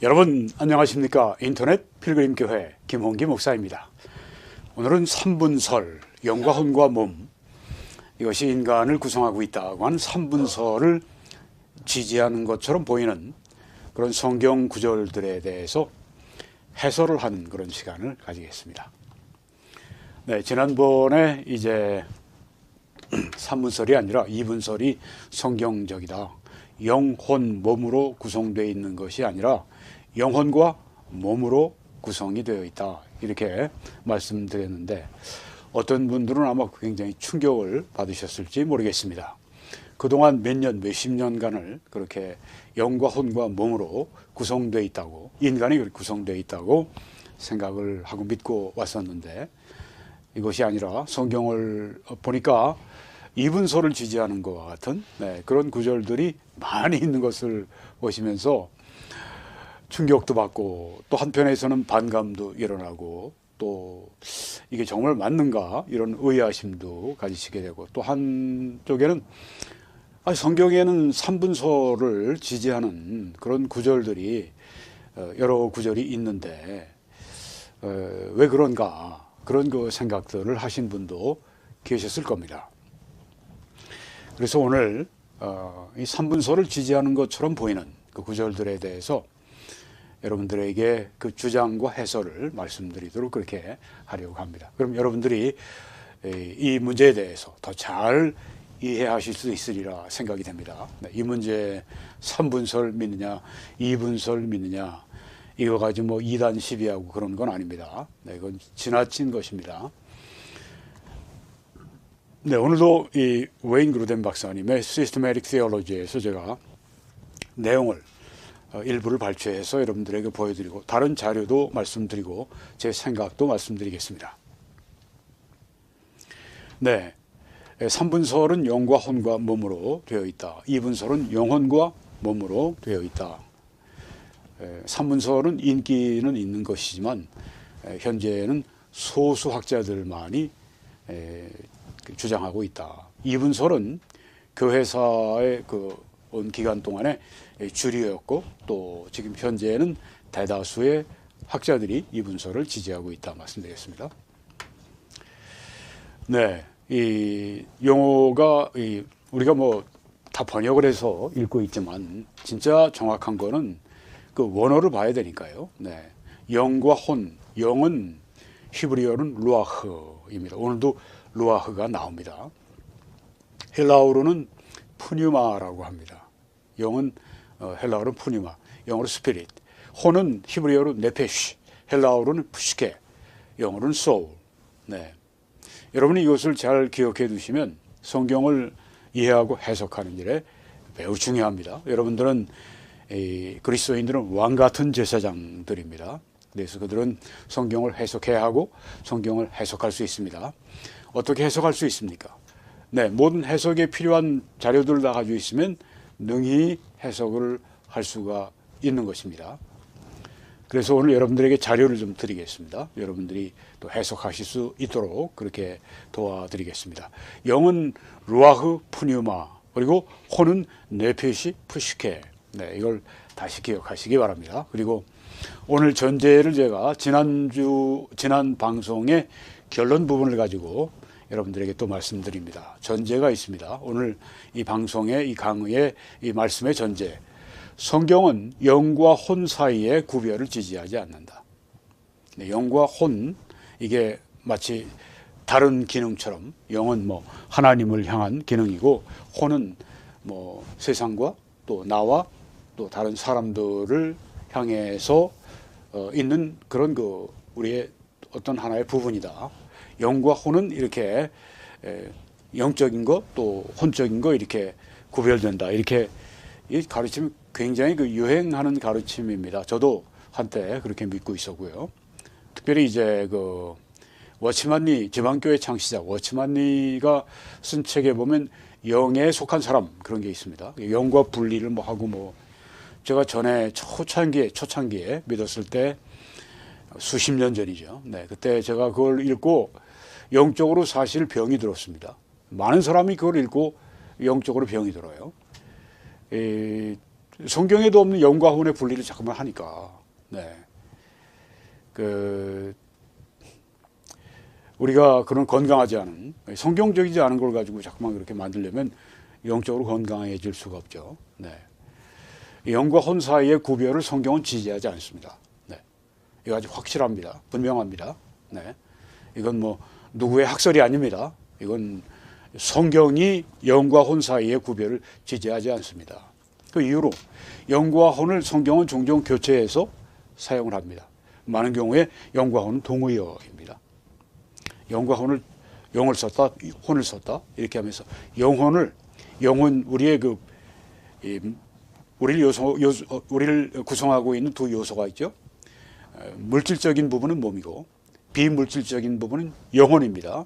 여러분 안녕하십니까? 인터넷 필그림교회 김홍기 목사입니다. 오늘은 삼분설, 영과 혼과 몸, 이것이 인간을 구성하고 있다고 하는 삼분설을 지지하는 것처럼 보이는 그런 성경 구절들에 대해서 해설을 하는 그런 시간을 가지겠습니다. 네, 지난번에 이제 삼분설이 아니라 이분설이 성경적이다. 영혼, 몸으로 구성되어 있는 것이 아니라 영혼과 몸으로 구성이 되어 있다. 이렇게 말씀드렸는데 어떤 분들은 아마 굉장히 충격을 받으셨을지 모르겠습니다. 그동안 몇십 년간을 그렇게 영과 혼과 몸으로 구성되어 있다고, 인간이 그렇게 구성되어 있다고 생각을 하고 믿고 왔었는데 이것이 아니라 성경을 보니까 이분설을 지지하는 것과 같은 그런 구절들이 많이 있는 것을 보시면서 충격도 받고 또 한편에서는 반감도 일어나고 또 이게 정말 맞는가 이런 의아심도 가지시게 되고 또 한쪽에는 성경에는 삼분설을 지지하는 그런 구절들이 여러 구절이 있는데 왜 그런가 그런 그 생각들을 하신 분도 계셨을 겁니다. 그래서 오늘 이 삼분설을 지지하는 것처럼 보이는 그 구절들에 대해서 여러분들에게 그 주장과 해설을 말씀드리도록 그렇게 하려고 합니다. 그럼 여러분들이 이 문제에 대해서 더 잘 이해하실 수 있으리라 생각이 됩니다. 이 문제 삼분설 믿느냐, 이분설 믿느냐 이거 가지고 뭐 2단 시비하고 그런 건 아닙니다. 이건 지나친 것입니다. 네, 오늘도 이 웨인 그루덴 박사님의 Systematic Theology에서 제가 내용을 일부를 발췌해서 여러분들에게 보여드리고 다른 자료도 말씀드리고 제 생각도 말씀드리겠습니다. 네, 삼분설은 영과 혼과 몸으로 되어 있다. 이분설은 영혼과 몸으로 되어 있다. 삼분설은 인기는 있는 것이지만 현재는 소수 학자들만이 주장하고 있다. 이분설은 교회사의 온 기간 동안에 주류였고 또 지금 현재는 대다수의 학자들이 이분설을 지지하고 있다 말씀드리겠습니다. 네, 이 용어가 우리가 뭐 다 번역을 해서 읽고 있지만 진짜 정확한 거는 그 원어를 봐야 되니까요. 네, 영과 혼, 영은 히브리어는 루아흐입니다. 오늘도 루아흐가 나옵니다. 헬라어로는 푸뉴마라고 합니다. 영은 헬라어로 푸뉴마, 영어로 스피릿. 혼은 히브리어로 네페쉬, 헬라어로는 푸시케, 영어로는 소울. 네. 여러분이 이것을 잘 기억해 두시면 성경을 이해하고 해석하는 일에 매우 중요합니다. 여러분들은 그리스도인들은 왕 같은 제사장들입니다. 그래서 그들은 성경을 해석해야 하고 성경을 해석할 수 있습니다. 어떻게 해석할 수 있습니까? 네, 모든 해석에 필요한 자료들을 다 가지고 있으면 능히 해석을 할 수가 있는 것입니다. 그래서 오늘 여러분들에게 자료를 좀 드리겠습니다. 여러분들이 또 해석하실 수 있도록 그렇게 도와드리겠습니다. 영은 루아흐 푸뉴마, 그리고 혼은 네페시 푸시케. 네, 이걸 다시 기억하시기 바랍니다. 그리고 오늘 전제를 제가 지난 방송의 결론 부분을 가지고 여러분들에게 또 말씀드립니다. 전제가 있습니다. 오늘 이 방송의 이 강의의 이 말씀의 전제. 성경은 영과 혼 사이의 구별을 지지하지 않는다. 영과 혼, 이게 마치 다른 기능처럼 영은 뭐 하나님을 향한 기능이고 혼은 뭐 세상과 또 나와 또 다른 사람들을 향해서 있는 그런 우리의 어떤 하나의 부분이다. 영과 혼은 이렇게 영적인 것 또 혼적인 것 이렇게 구별된다. 이렇게 이 가르침이 굉장히 유행하는 가르침입니다. 저도 한때 그렇게 믿고 있었고요. 특별히 이제 워치만니 지방교회 창시자 워치만니가 쓴 책에 보면 영에 속한 사람 그런 게 있습니다. 영과 분리를 뭐 하고 제가 전에 초창기에 믿었을 때 수십 년 전이죠. 네, 그때 제가 그걸 읽고 영적으로 사실 병이 들었습니다. 많은 사람이 그걸 읽고 영적으로 병이 들어요. 성경에도 없는 영과 혼의 분리를 자꾸만 하니까, 네. 우리가 그런 건강하지 않은, 성경적이지 않은 걸 가지고 자꾸만 그렇게 만들려면 영적으로 건강해질 수가 없죠. 네. 영과 혼 사이의 구별을 성경은 지지하지 않습니다. 네. 이거 아주 확실합니다. 분명합니다. 네. 이건 뭐 누구의 학설이 아닙니다. 이건 성경이 영과 혼 사이의 구별을 지지하지 않습니다. 그 이유로 영과 혼을 성경은 종종 교체해서 사용을 합니다. 많은 경우에 영과 혼은 동의어입니다. 영과 혼을, 영을 썼다, 혼을 썼다 이렇게 하면서 영혼, 우리의 우리를 구성하고 있는 두 요소가 있죠. 물질적인 부분은 몸이고 비물질적인 부분은 영혼입니다.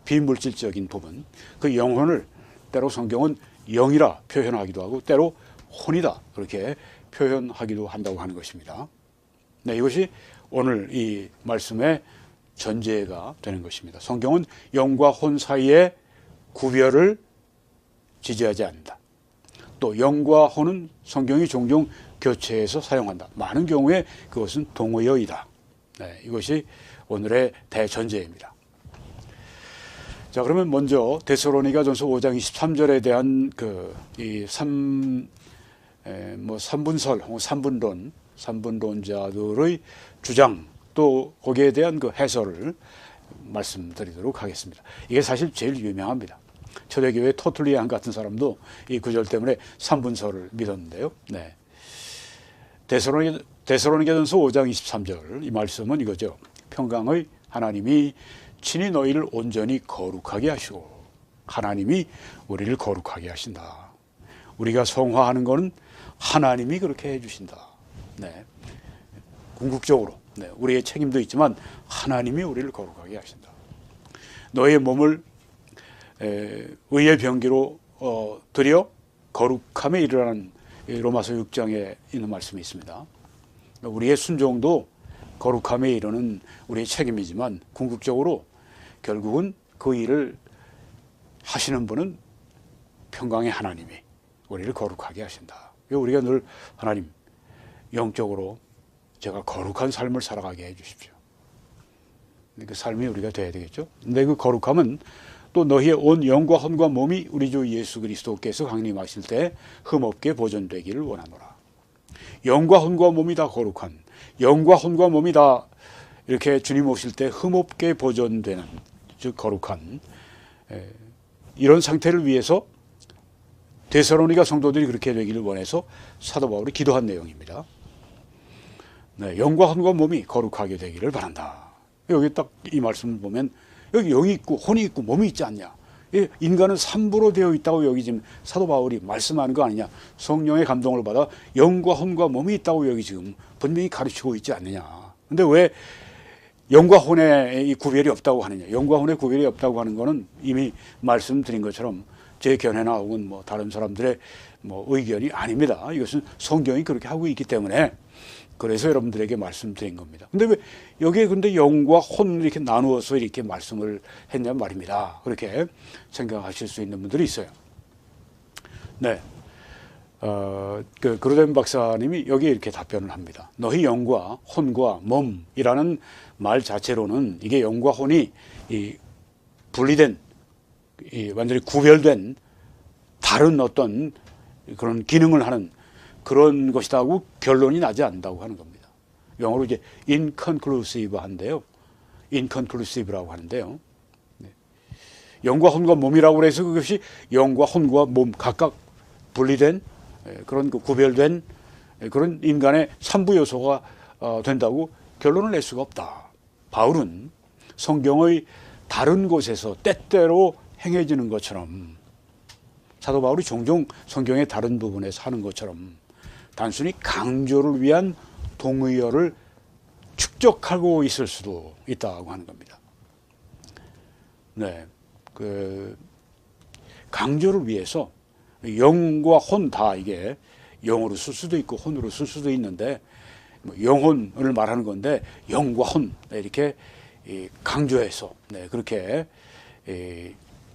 비물질적인 부분, 그 영혼을 때로 성경은 영이라 표현하기도 하고 때로 혼이다 그렇게 표현하기도 한다고 하는 것입니다. 네, 이것이 오늘 이 말씀의 전제가 되는 것입니다. 성경은 영과 혼 사이의 구별을 지지하지 않는다. 또 영과 혼은 성경이 종종 교체해서 사용한다. 많은 경우에 그것은 동의어이다. 네, 이것이 오늘의 대전제입니다. 자, 그러면 먼저 데살로니가전서 5장 23절에 대한 삼분설 혹은 삼분론자들의 주장 또 거기에 대한 그 해설을 말씀드리도록 하겠습니다. 이게 사실 제일 유명합니다. 초대교회 토틀리안 같은 사람도 이 구절 때문에 삼분설을 믿었는데요. 네. 데살로니가전서 5장 23절 이 말씀은 이거죠. 평강의 하나님이 친히 너희를 온전히 거룩하게 하시고 하나님이 우리를 거룩하게 하신다. 우리가 성화하는 것은 하나님이 그렇게 해주신다. 네. 궁극적으로 네. 우리의 책임도 있지만 하나님이 우리를 거룩하게 하신다. 너의 몸을 의의 병기로 들여 거룩함에 이르라는 로마서 6장에 있는 말씀이 있습니다. 우리의 순종도 거룩함에 이르는 우리의 책임이지만 궁극적으로 결국은 그 일을 하시는 분은 평강의 하나님이 우리를 거룩하게 하신다. 우리가 늘 하나님 영적으로 제가 거룩한 삶을 살아가게 해 주십시오. 그 삶이 우리가 돼야 되겠죠. 근데 그 거룩함은 또 너희의 온 영과 혼과 몸이 우리 주 예수 그리스도께서 강림하실 때 흠없게 보존되기를 원하노라. 영과 혼과 몸이 다 거룩한, 영과 혼과 몸이 다 이렇게 주님 오실 때 흠없게 보존되는, 즉 거룩한 이런 상태를 위해서 데살로니가 성도들이 그렇게 되기를 원해서 사도 바울이 기도한 내용입니다. 네, 영과 혼과 몸이 거룩하게 되기를 바란다. 여기 딱 이 말씀을 보면 여기 영이 있고 혼이 있고 몸이 있지 않냐. 인간은 삼부로 되어 있다고 여기 지금 사도 바울이 말씀하는 거 아니냐. 성령의 감동을 받아 영과 혼과 몸이 있다고 여기 지금 분명히 가르치고 있지 않느냐. 근데 왜 영과 혼의 이 구별이 없다고 하느냐. 영과 혼의 구별이 없다고 하는 거는 이미 말씀드린 것처럼 제 견해나 혹은 뭐 다른 사람들의 뭐 의견이 아닙니다. 이것은 성경이 그렇게 하고 있기 때문에 그래서 여러분들에게 말씀드린 겁니다. 근데 왜 여기에 근데 영과 혼을 이렇게 나누어서 이렇게 말씀을 했냐 말입니다. 그렇게 생각하실 수 있는 분들이 있어요. 네. 그로덴 박사님이 여기에 이렇게 답변을 합니다. 너희 영과 혼과 몸이라는 말 자체로는 이게 영과 혼이 분리된, 완전히 구별된 다른 어떤 그런 기능을 하는 그런 것이라고 결론이 나지 않는다고 하는 겁니다. 영어로 이제 inconclusive 한데요. inconclusive라고 하는데요. 네. 영과 혼과 몸이라고 해서 그것이 영과 혼과 몸 각각 분리된 그런 구별된 그런 인간의 삼부 요소가 된다고 결론을 낼 수가 없다. 바울은 성경의 다른 곳에서 때때로 행해지는 것처럼 사도 바울이 종종 성경의 다른 부분에서 하는 것처럼 단순히 강조를 위한 동의어를 축적하고 있을 수도 있다고 하는 겁니다. 네, 강조를 위해서 영과 혼 다 이게 영어로 쓸 수도 있고 혼으로 쓸 수도 있는데 영혼을 말하는 건데 영과 혼 이렇게 강조해서 그렇게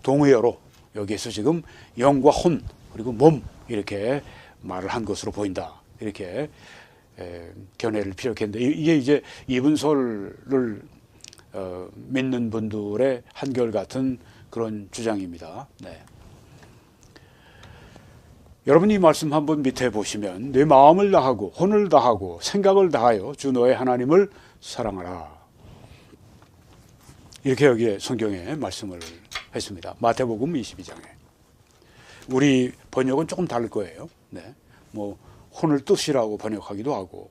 동의어로 여기에서 지금 영과 혼 그리고 몸 이렇게 말을 한 것으로 보인다. 이렇게 견해를 피력했는데 이게 이제 이분설을 믿는 분들의 한결같은 그런 주장입니다. 네. 여러분 이 말씀 한번 밑에 보시면 내 마음을 다하고 혼을 다하고 생각을 다하여 주 너의 하나님을 사랑하라. 이렇게 여기에 성경에 말씀을 했습니다. 마태복음 22장에. 우리 번역은 조금 다를 거예요. 네. 뭐 혼을 뜻이라고 번역하기도 하고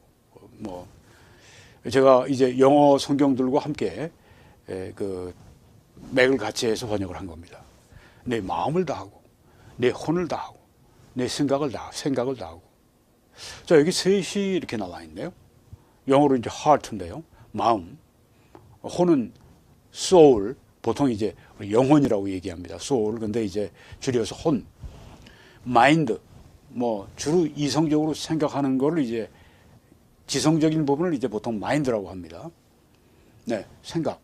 뭐 제가 이제 영어 성경들과 함께 그 맥을 같이 해서 번역을 한 겁니다. 내 마음을 다하고 내 혼을 다하고 내 생각을 다하고. 자, 여기 셋이 이렇게 나와 있네요. 영어로 이제 heart인데요. 마음. 혼은 soul. 보통 이제 영혼이라고 얘기합니다. soul. 근데 이제 줄여서 혼. mind. 뭐 주로 이성적으로 생각하는 거를 이제 지성적인 부분을 이제 보통 mind라고 합니다. 네, 생각.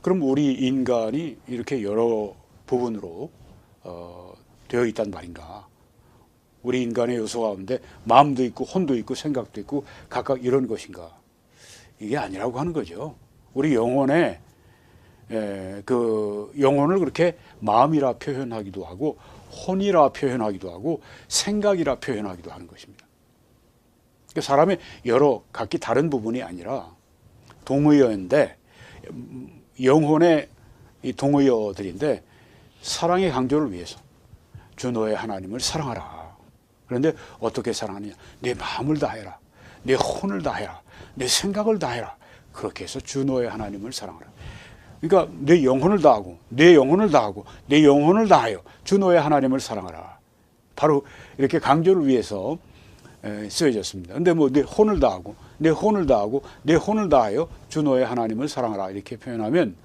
그럼 우리 인간이 이렇게 여러 부분으로 되어 있단 말인가? 우리 인간의 요소 가운데 마음도 있고 혼도 있고 생각도 있고 각각 이런 것인가? 이게 아니라고 하는 거죠. 우리 영혼의 그 영혼을 그렇게 마음이라 표현하기도 하고 혼이라 표현하기도 하고 생각이라 표현하기도 하는 것입니다. 그러니까 사람의 여러 각기 다른 부분이 아니라 동의어인데 영혼의 이 동의어들인데 사랑의 강조를 위해서 주 너의 하나님을 사랑하라. 그런데 어떻게 사랑하느냐? 내 마음을 다해라. 내 혼을 다해라. 내 생각을 다해라. 그렇게 해서 주 너의 하나님을 사랑하라. 그러니까 내 영혼을 다하고 내 영혼을 다하고 내 영혼을 다하여 주 너의 하나님을 사랑하라. 바로 이렇게 강조를 위해서 쓰여졌습니다. 근데 뭐 내 혼을 다하고 내 혼을 다하고 내 혼을 다하여 주 너의 하나님을 사랑하라 이렇게 표현하면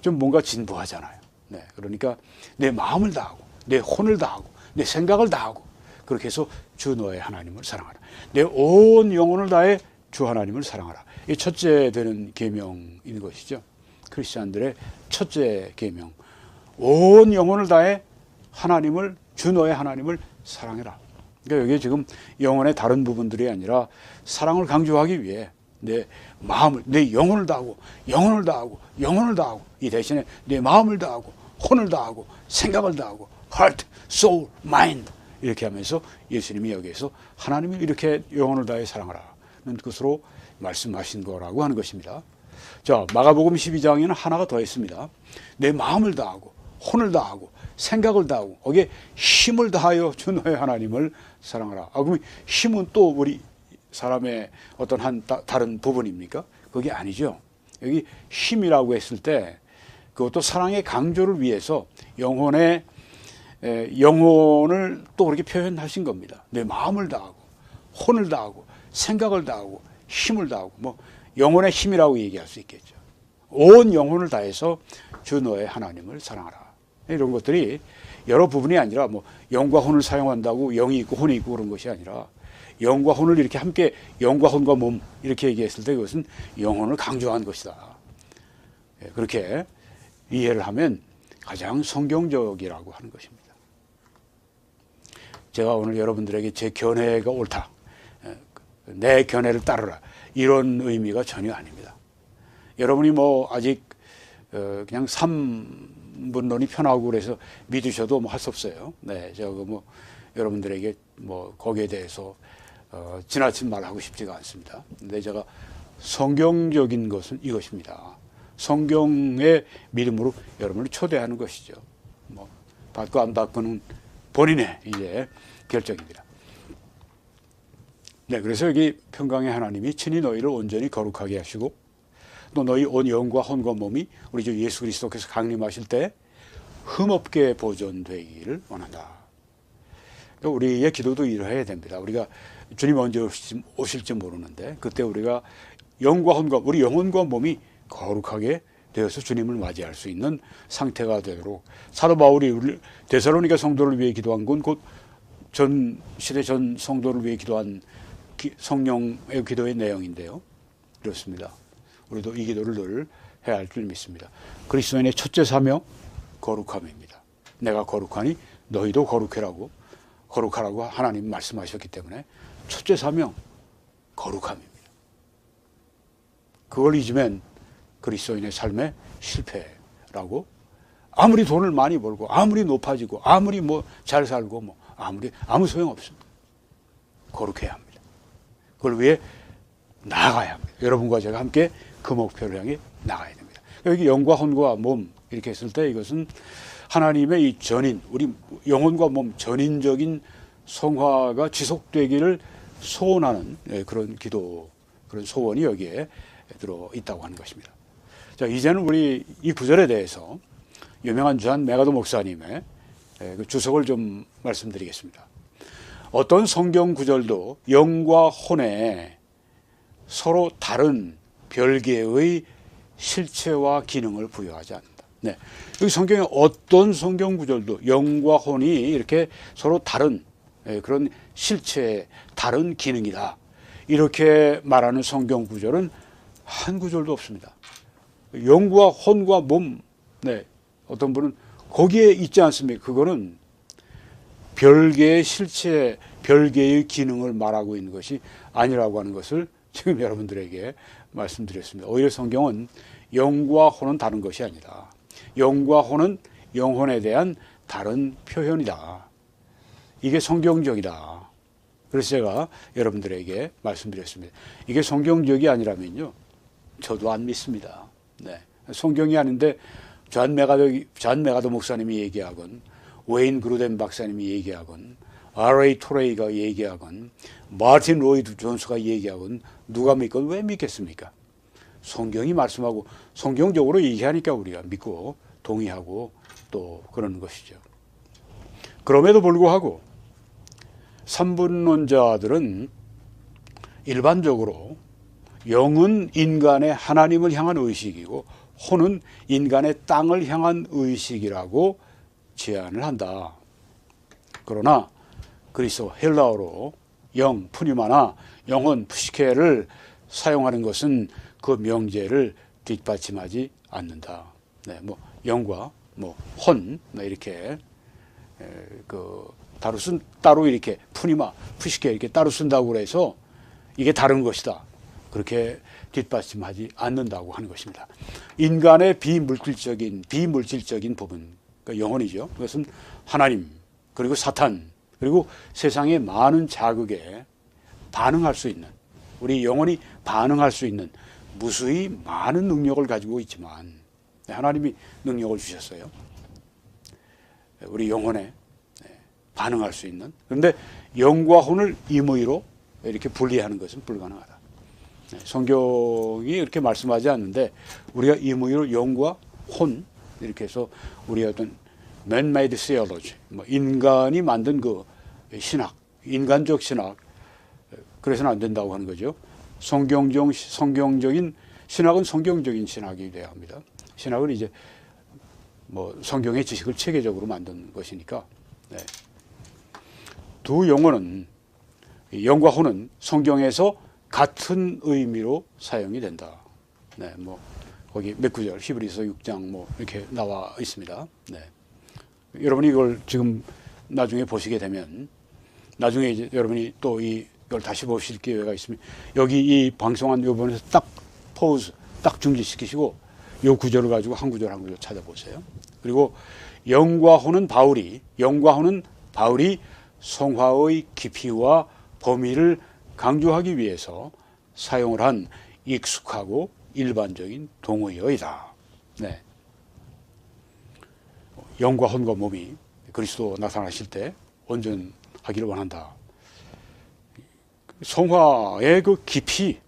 좀 뭔가 진부하잖아요. 네, 그러니까 내 마음을 다하고 내 혼을 다하고 내 생각을 다하고 그렇게 해서 주 너의 하나님을 사랑하라. 내 온 영혼을 다해 주 하나님을 사랑하라. 이 첫째 되는 계명인 것이죠. 크리스찬들의 첫째 계명. 온 영혼을 다해 하나님을 주 너의 하나님을 사랑해라. 그러니까 여기 지금 영혼의 다른 부분들이 아니라 사랑을 강조하기 위해 내 마음을 내 영혼을 다하고 영혼을 다하고 영혼을 다하고 이 대신에 내 마음을 다하고 혼을 다하고 생각을 다하고 heart, soul, mind 이렇게 하면서 예수님이 여기에서 하나님을 이렇게 영혼을 다해 사랑하라는 것으로 말씀하신 거라고 하는 것입니다. 자, 마가복음 12장에는 하나가 더 있습니다. 내 마음을 다하고 혼을 다하고 생각을 다하고 거기에 힘을 다하여 주 너의 하나님을 사랑하라. 그럼 힘은 또 우리 사람의 어떤 다른 부분입니까? 그게 아니죠. 여기 힘이라고 했을 때 그것도 사랑의 강조를 위해서 영혼을 또 그렇게 표현하신 겁니다. 내 마음을 다하고 혼을 다하고 생각을 다하고 힘을 다하고 뭐 영혼의 힘이라고 얘기할 수 있겠죠. 온 영혼을 다해서 주 너의 하나님을 사랑하라. 이런 것들이 여러 부분이 아니라 뭐 영과 혼을 사용한다고 영이 있고 혼이 있고 그런 것이 아니라 영과 혼을 이렇게 함께 영과 혼과 몸 이렇게 얘기했을 때 그것은 영혼을 강조한 것이다. 그렇게 이해를 하면 가장 성경적이라고 하는 것입니다. 제가 오늘 여러분들에게 제 견해가 옳다. 내 견해를 따르라. 이런 의미가 전혀 아닙니다. 여러분이 뭐 아직 그냥 삼분론이 편하고 그래서 믿으셔도 뭐 할 수 없어요. 네, 제가 뭐 여러분들에게 뭐 거기에 대해서 지나친 말을 하고 싶지가 않습니다. 근데 제가 성경적인 것은 이것입니다. 성경의 믿음으로 여러분을 초대하는 것이죠. 뭐 받고 안 받고는 본인의 이제 결정입니다. 네, 그래서 여기 평강의 하나님이 친히 너희를 온전히 거룩하게 하시고 또 너희 온 영과 혼과 몸이 우리 주 예수 그리스도께서 강림하실 때 흠없게 보존되기를 원한다. 우리의 기도도 이러해야 됩니다. 우리가 주님 언제 오실지 모르는데 그때 우리가 영과 혼과 우리 영혼과 몸이 거룩하게 되어서 주님을 맞이할 수 있는 상태가 되도록 사도 바울이 데살로니가 성도를 위해 기도한 건 곧 전 시대 전 성도를 위해 기도한 성령의 기도의 내용인데요. 그렇습니다. 우리도 이 기도를 늘 해야 할 줄 믿습니다. 그리스도인의 첫째 사명 거룩함입니다. 내가 거룩하니 너희도 거룩해라고 거룩하라고 하나님 말씀하셨기 때문에 첫째 사명 거룩함입니다. 그걸 잊으면 그리스도인의 삶의 실패라고, 아무리 돈을 많이 벌고 아무리 높아지고 아무리 뭐 잘 살고 뭐 아무 소용 없습니다. 거룩해야 합니다. 그걸 위해 나아가야 합니다. 여러분과 제가 함께 그 목표를 향해 나가야 됩니다. 여기 영과 혼과 몸 이렇게 했을 때 이것은 하나님의 이 전인, 우리 영혼과 몸 전인적인 성화가 지속되기를 소원하는 그런 기도, 그런 소원이 여기에 들어 있다고 하는 것입니다. 자, 이제는 우리 이 구절에 대해서 유명한 존 메가도 목사님의 그 주석을 좀 말씀드리겠습니다. 어떤 성경 구절도 영과 혼에 서로 다른 별개의 실체와 기능을 부여하지 않는다. 네. 여기 성경에 어떤 성경 구절도 영과 혼이 이렇게 서로 다른 그런 실체의 다른 기능이다, 이렇게 말하는 성경 구절은 한 구절도 없습니다. 영과 혼과 몸, 네, 어떤 분은 거기에 있지 않습니까? 그거는 별개의 실체, 별개의 기능을 말하고 있는 것이 아니라고 하는 것을 지금 여러분들에게 말씀드렸습니다. 오히려 성경은 영과 혼은 다른 것이 아니다. 영과 혼은 영혼에 대한 다른 표현이다. 이게 성경적이다. 그래서 제가 여러분들에게 말씀드렸습니다. 이게 성경적이 아니라면요, 저도 안 믿습니다. 네. 성경이 아닌데 존 메가도 목사님이 얘기하건, 웨인 그루덴 박사님이 얘기하건, R.A. 토레이가 얘기하건, 마틴 로이드 존스가 얘기하건 누가 믿건 왜 믿겠습니까? 성경이 말씀하고 성경적으로 얘기하니까 우리가 믿고 동의하고 또 그러는 것이죠. 그럼에도 불구하고 삼분론자들은 일반적으로 영은 인간의 하나님을 향한 의식이고 혼은 인간의 땅을 향한 의식이라고 제안을 한다. 그러나 그리스어 헬라어로 영, 푸니마나 영혼, 푸시케를 사용하는 것은 그 명제를 뒷받침하지 않는다. 네, 뭐 영과 뭐 혼, 이렇게 따로 이렇게 푸니마, 푸시케 이렇게 따로 쓴다고 그래서 이게 다른 것이다, 그렇게 뒷받침하지 않는다고 하는 것입니다. 인간의 비물질적인 부분, 그러니까 영혼이죠. 그것은 하나님, 그리고 사탄, 그리고 세상의 많은 자극에 반응할 수 있는, 우리 영혼이 반응할 수 있는 무수히 많은 능력을 가지고 있지만 하나님이 능력을 주셨어요. 우리 영혼에 반응할 수 있는. 그런데 영과 혼을 임의로 이렇게 분리하는 것은 불가능하다. 성경이 이렇게 말씀하지 않는데 우리가 임의로 영과 혼 이렇게 해서 우리 어떤 man-made theology, 인간이 만든 그 신학, 인간적 신학, 그래서는 안 된다고 하는 거죠. 성경적인 신학은 성경적인 신학이 돼야 합니다. 신학은 이제 뭐 성경의 지식을 체계적으로 만든 것이니까. 네. 두 용어는, 영과 혼은 성경에서 같은 의미로 사용이 된다. 네, 뭐 거기 몇 구절, 히브리서 6장 뭐 이렇게 나와 있습니다. 네. 여러분이 이걸 지금 나중에 보시게 되면, 나중에 이제 여러분이 또 이걸 다시 보실 기회가 있으면 여기 이 방송한 요 부분에서 딱 포즈 딱 중지시키시고 요 구절을 가지고 한 구절 한 구절 찾아보세요. 그리고 영과 혼은 바울이 성화의 깊이와 범위를 강조하기 위해서 사용을 한 익숙하고 일반적인 동의어이다. 네. 영과 혼과 몸이 그리스도 나타나실 때 온전하기를 원한다. 성화의 그 깊이,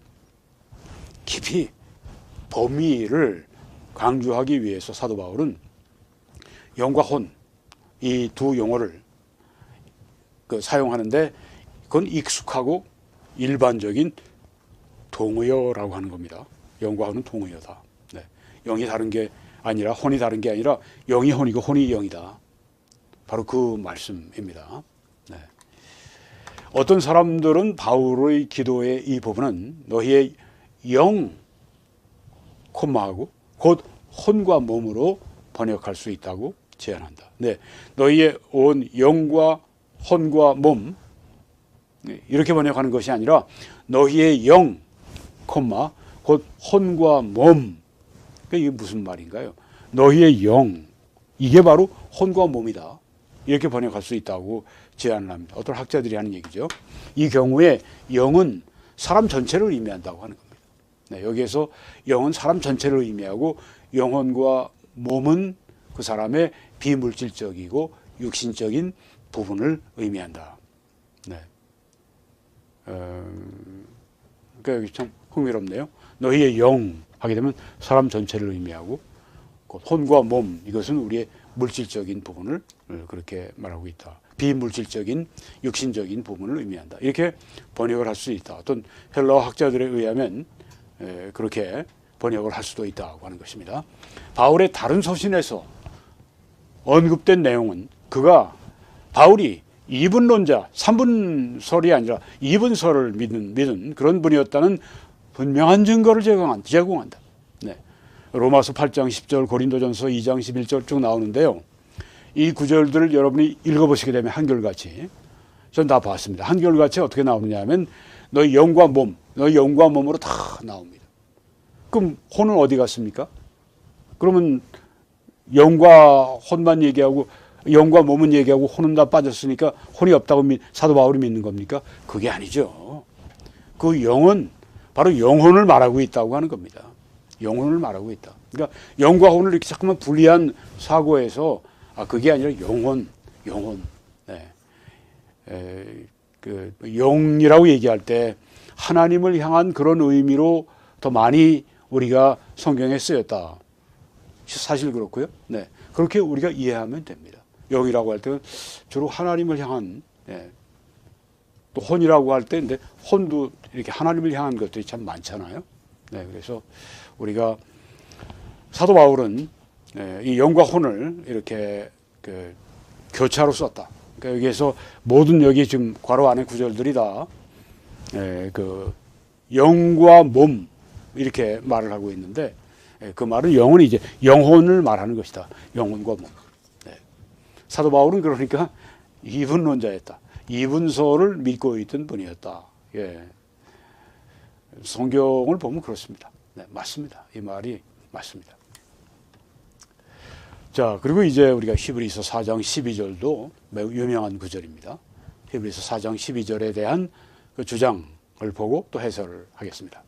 범위를 강조하기 위해서 사도 바울은 영과 혼, 이 두 용어를 사용하는데 그건 익숙하고 일반적인 동의어라고 하는 겁니다. 영과 혼은 동의어다. 네. 영이 다른 게 아니라, 혼이 다른 게 아니라 영이 혼이고 혼이 영이다. 바로 그 말씀입니다. 네. 어떤 사람들은 바울의 기도의 이 부분은 너희의 영, 콤마하고 곧 혼과 몸으로 번역할 수 있다고 제안한다. 네, 너희의 온 영과 혼과 몸 이렇게 번역하는 것이 아니라 너희의 영, 콤마 곧 혼과 몸. 그러니까 이게 무슨 말인가요? 너희의 영, 이게 바로 혼과 몸이다. 이렇게 번역할 수 있다고 제안을 합니다. 어떤 학자들이 하는 얘기죠. 이 경우에 영은 사람 전체를 의미한다고 하는 겁니다. 네, 여기에서 영은 사람 전체를 의미하고 영혼과 몸은 그 사람의 비물질적이고 육신적인 부분을 의미한다. 네. 그러니까 여기 참 흥미롭네요. 너희의 영 하게 되면 사람 전체를 의미하고 혼과 몸 이것은 우리의 물질적인 부분을 그렇게 말하고 있다. 비물질적인 육신적인 부분을 의미한다. 이렇게 번역을 할 수 있다. 어떤 헬라어 학자들에 의하면 그렇게 번역을 할 수도 있다고 하는 것입니다. 바울의 다른 서신에서 언급된 내용은 그가 바울이 이분론자, 3분설이 아니라 2분설을 믿은 그런 분이었다는 분명한 증거를 제공한다. 네. 로마서 8장 10절, 고린도전서 2장 11절 쭉 나오는데요. 이 구절들을 여러분이 읽어보시게 되면 한결같이 전 다 봤습니다. 한결같이 어떻게 나오느냐 하면 너희 영과 몸, 너희 영과 몸으로 다 나옵니다. 그럼 혼은 어디 갔습니까? 그러면 영과 혼만 얘기하고 영과 몸은 얘기하고 혼은 다 빠졌으니까 혼이 없다고 사도 바울이 믿는 겁니까? 그게 아니죠. 그 영은 바로 영혼을 말하고 있다고 하는 겁니다. 영혼을 말하고 있다. 그러니까 영과 혼을 이렇게 자꾸만 분리한 사고에서 그게 아니라 영혼. 네. 그 영이라고 얘기할 때 하나님을 향한 그런 의미로 더 많이 우리가 성경에 쓰였다. 사실 그렇고요. 네. 그렇게 우리가 이해하면 됩니다. 영이라고 할 때는 주로 하나님을 향한, 네. 또 혼이라고 할 때, 근데 혼도 이렇게 하나님을 향한 것들이 참 많잖아요. 네. 그래서 우리가 사도 바울은 이 영과 혼을 이렇게 교차로 썼다. 그러니까 여기에서 모든 여기 지금 괄호 안에 구절들이 다 그 영과 몸 이렇게 말을 하고 있는데 그 말은 영은 이제 영혼을 말하는 것이다. 영혼과 몸. 네. 사도 바울은 그러니까 이분론자였다. 이분서를 믿고 있던 분이었다. 예. 성경을 보면 그렇습니다. 네, 맞습니다. 이 말이 맞습니다. 자, 그리고 이제 우리가 히브리서 4장 12절도 매우 유명한 구절입니다. 히브리서 4장 12절에 대한 그 주장을 보고 또 해설을 하겠습니다.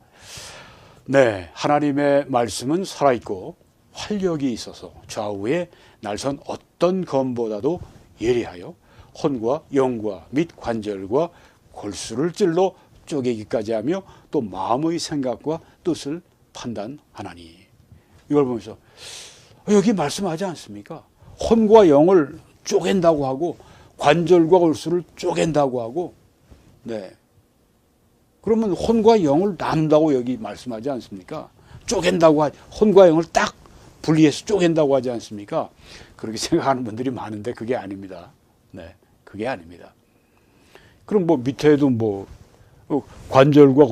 네, 하나님의 말씀은 살아있고 활력이 있어서 좌우에 날선 어떤 검보다도 예리하여 혼과 영과 및 관절과 골수를 찔러 쪼개기까지 하며 또 마음의 생각과 뜻을 판단하나니. 이걸 보면서 여기 말씀하지 않습니까? 혼과 영을 쪼갠다고 하고 관절과 골수를 쪼갠다고 하고, 네. 그러면 혼과 영을 나눈다고 여기 말씀하지 않습니까? 쪼갠다고 혼과 영을 딱 분리해서 쪼갠다고 하지 않습니까? 그렇게 생각하는 분들이 많은데 그게 아닙니다. 네, 그게 아닙니다. 그럼 뭐 밑에도 뭐 관절과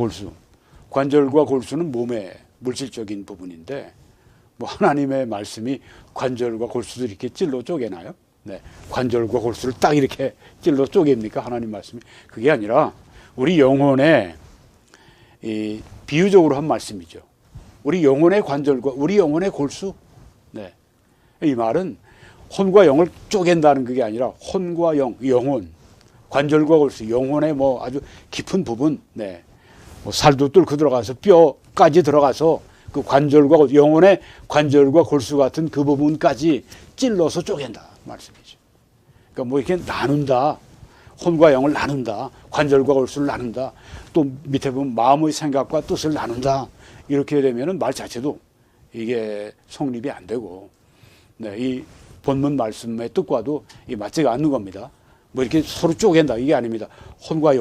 골수는 몸의 물질적인 부분인데 뭐 하나님의 말씀이 관절과 골수를 이렇게 찔러 쪼개나요? 네, 관절과 골수를 딱 이렇게 찔러 쪼갭니까? 하나님 말씀이 그게 아니라 우리 영혼의 이 비유적으로 한 말씀이죠. 우리 영혼의 관절과 우리 영혼의 골수. 네, 이 말은 혼과 영을 쪼갠다는 그게 아니라 혼과 영혼, 관절과 골수, 영혼의 뭐 아주 깊은 부분, 네, 뭐 살도 뚫고 들어가서 뼈까지 들어가서 그 관절과 영혼의 관절과 골수 같은 그 부분까지 찔러서 쪼갠다 말씀이죠. 그러니까 뭐 이렇게 나눈다, 혼과 영을 나눈다, 관절과 골수를 나눈다, 또 밑에 보면 마음의 생각과 뜻을 나눈다. 이렇게 되면은 말 자체도 이게 성립이 안 되고, 네, 이 본문 말씀의 뜻과도 이 맞지가 않는 겁니다. 뭐 이렇게 서로 쪼갠다 이게 아닙니다. 혼과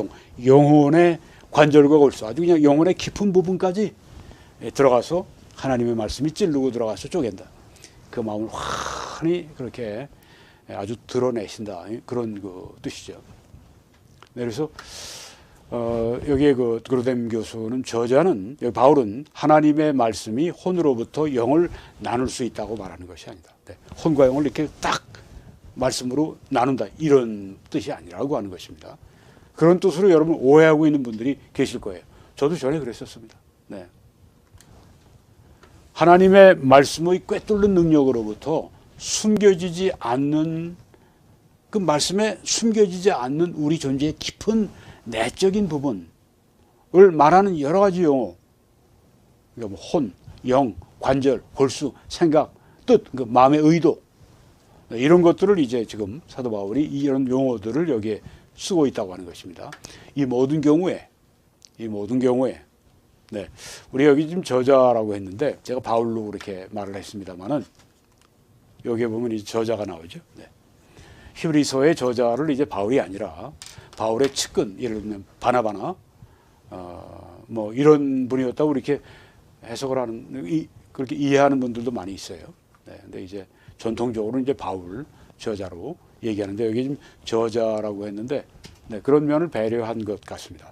영혼의 관절과 골수, 아주 그냥 영혼의 깊은 부분까지 들어가서 하나님의 말씀이 찌르고 들어가서 쪼갠다. 그 마음을 환히 그렇게 아주 드러내신다. 그런 그 뜻이죠. 네, 그래서 여기에 그 그로뎀 교수는 저자는 여기 바울은 하나님의 말씀이 혼으로부터 영을 나눌 수 있다고 말하는 것이 아니다. 네, 혼과 영을 이렇게 딱 말씀으로 나눈다 이런 뜻이 아니라고 하는 것입니다. 그런 뜻으로 여러분 오해하고 있는 분들이 계실 거예요. 저도 전에 그랬었습니다. 네. 하나님의 말씀의 꿰뚫는 능력으로부터 숨겨지지 않는 그 말씀에 숨겨지지 않는 우리 존재의 깊은 내적인 부분을 말하는 여러 가지 용어, 그러니까 뭐 혼, 영, 관절, 골수, 생각, 뜻, 그 마음의 의도 이런 것들을 이제 지금 사도 바울이 이런 용어들을 여기에 쓰고 있다고 하는 것입니다. 이 모든 경우에 네, 우리 여기 지금 저자라고 했는데 제가 바울로 그렇게 말을 했습니다만은 여기에 보면 이제 저자가 나오죠. 네. 히브리서의 저자를 이제 바울이 아니라 바울의 측근, 예를 들면 바나바나 뭐 이런 분이었다고 이렇게 해석을 하는 그렇게 이해하는 분들도 많이 있어요. 네, 근데 이제 전통적으로 이제 바울 저자로 얘기하는데 여기 지금 저자라고 했는데 네, 그런 면을 배려한 것 같습니다.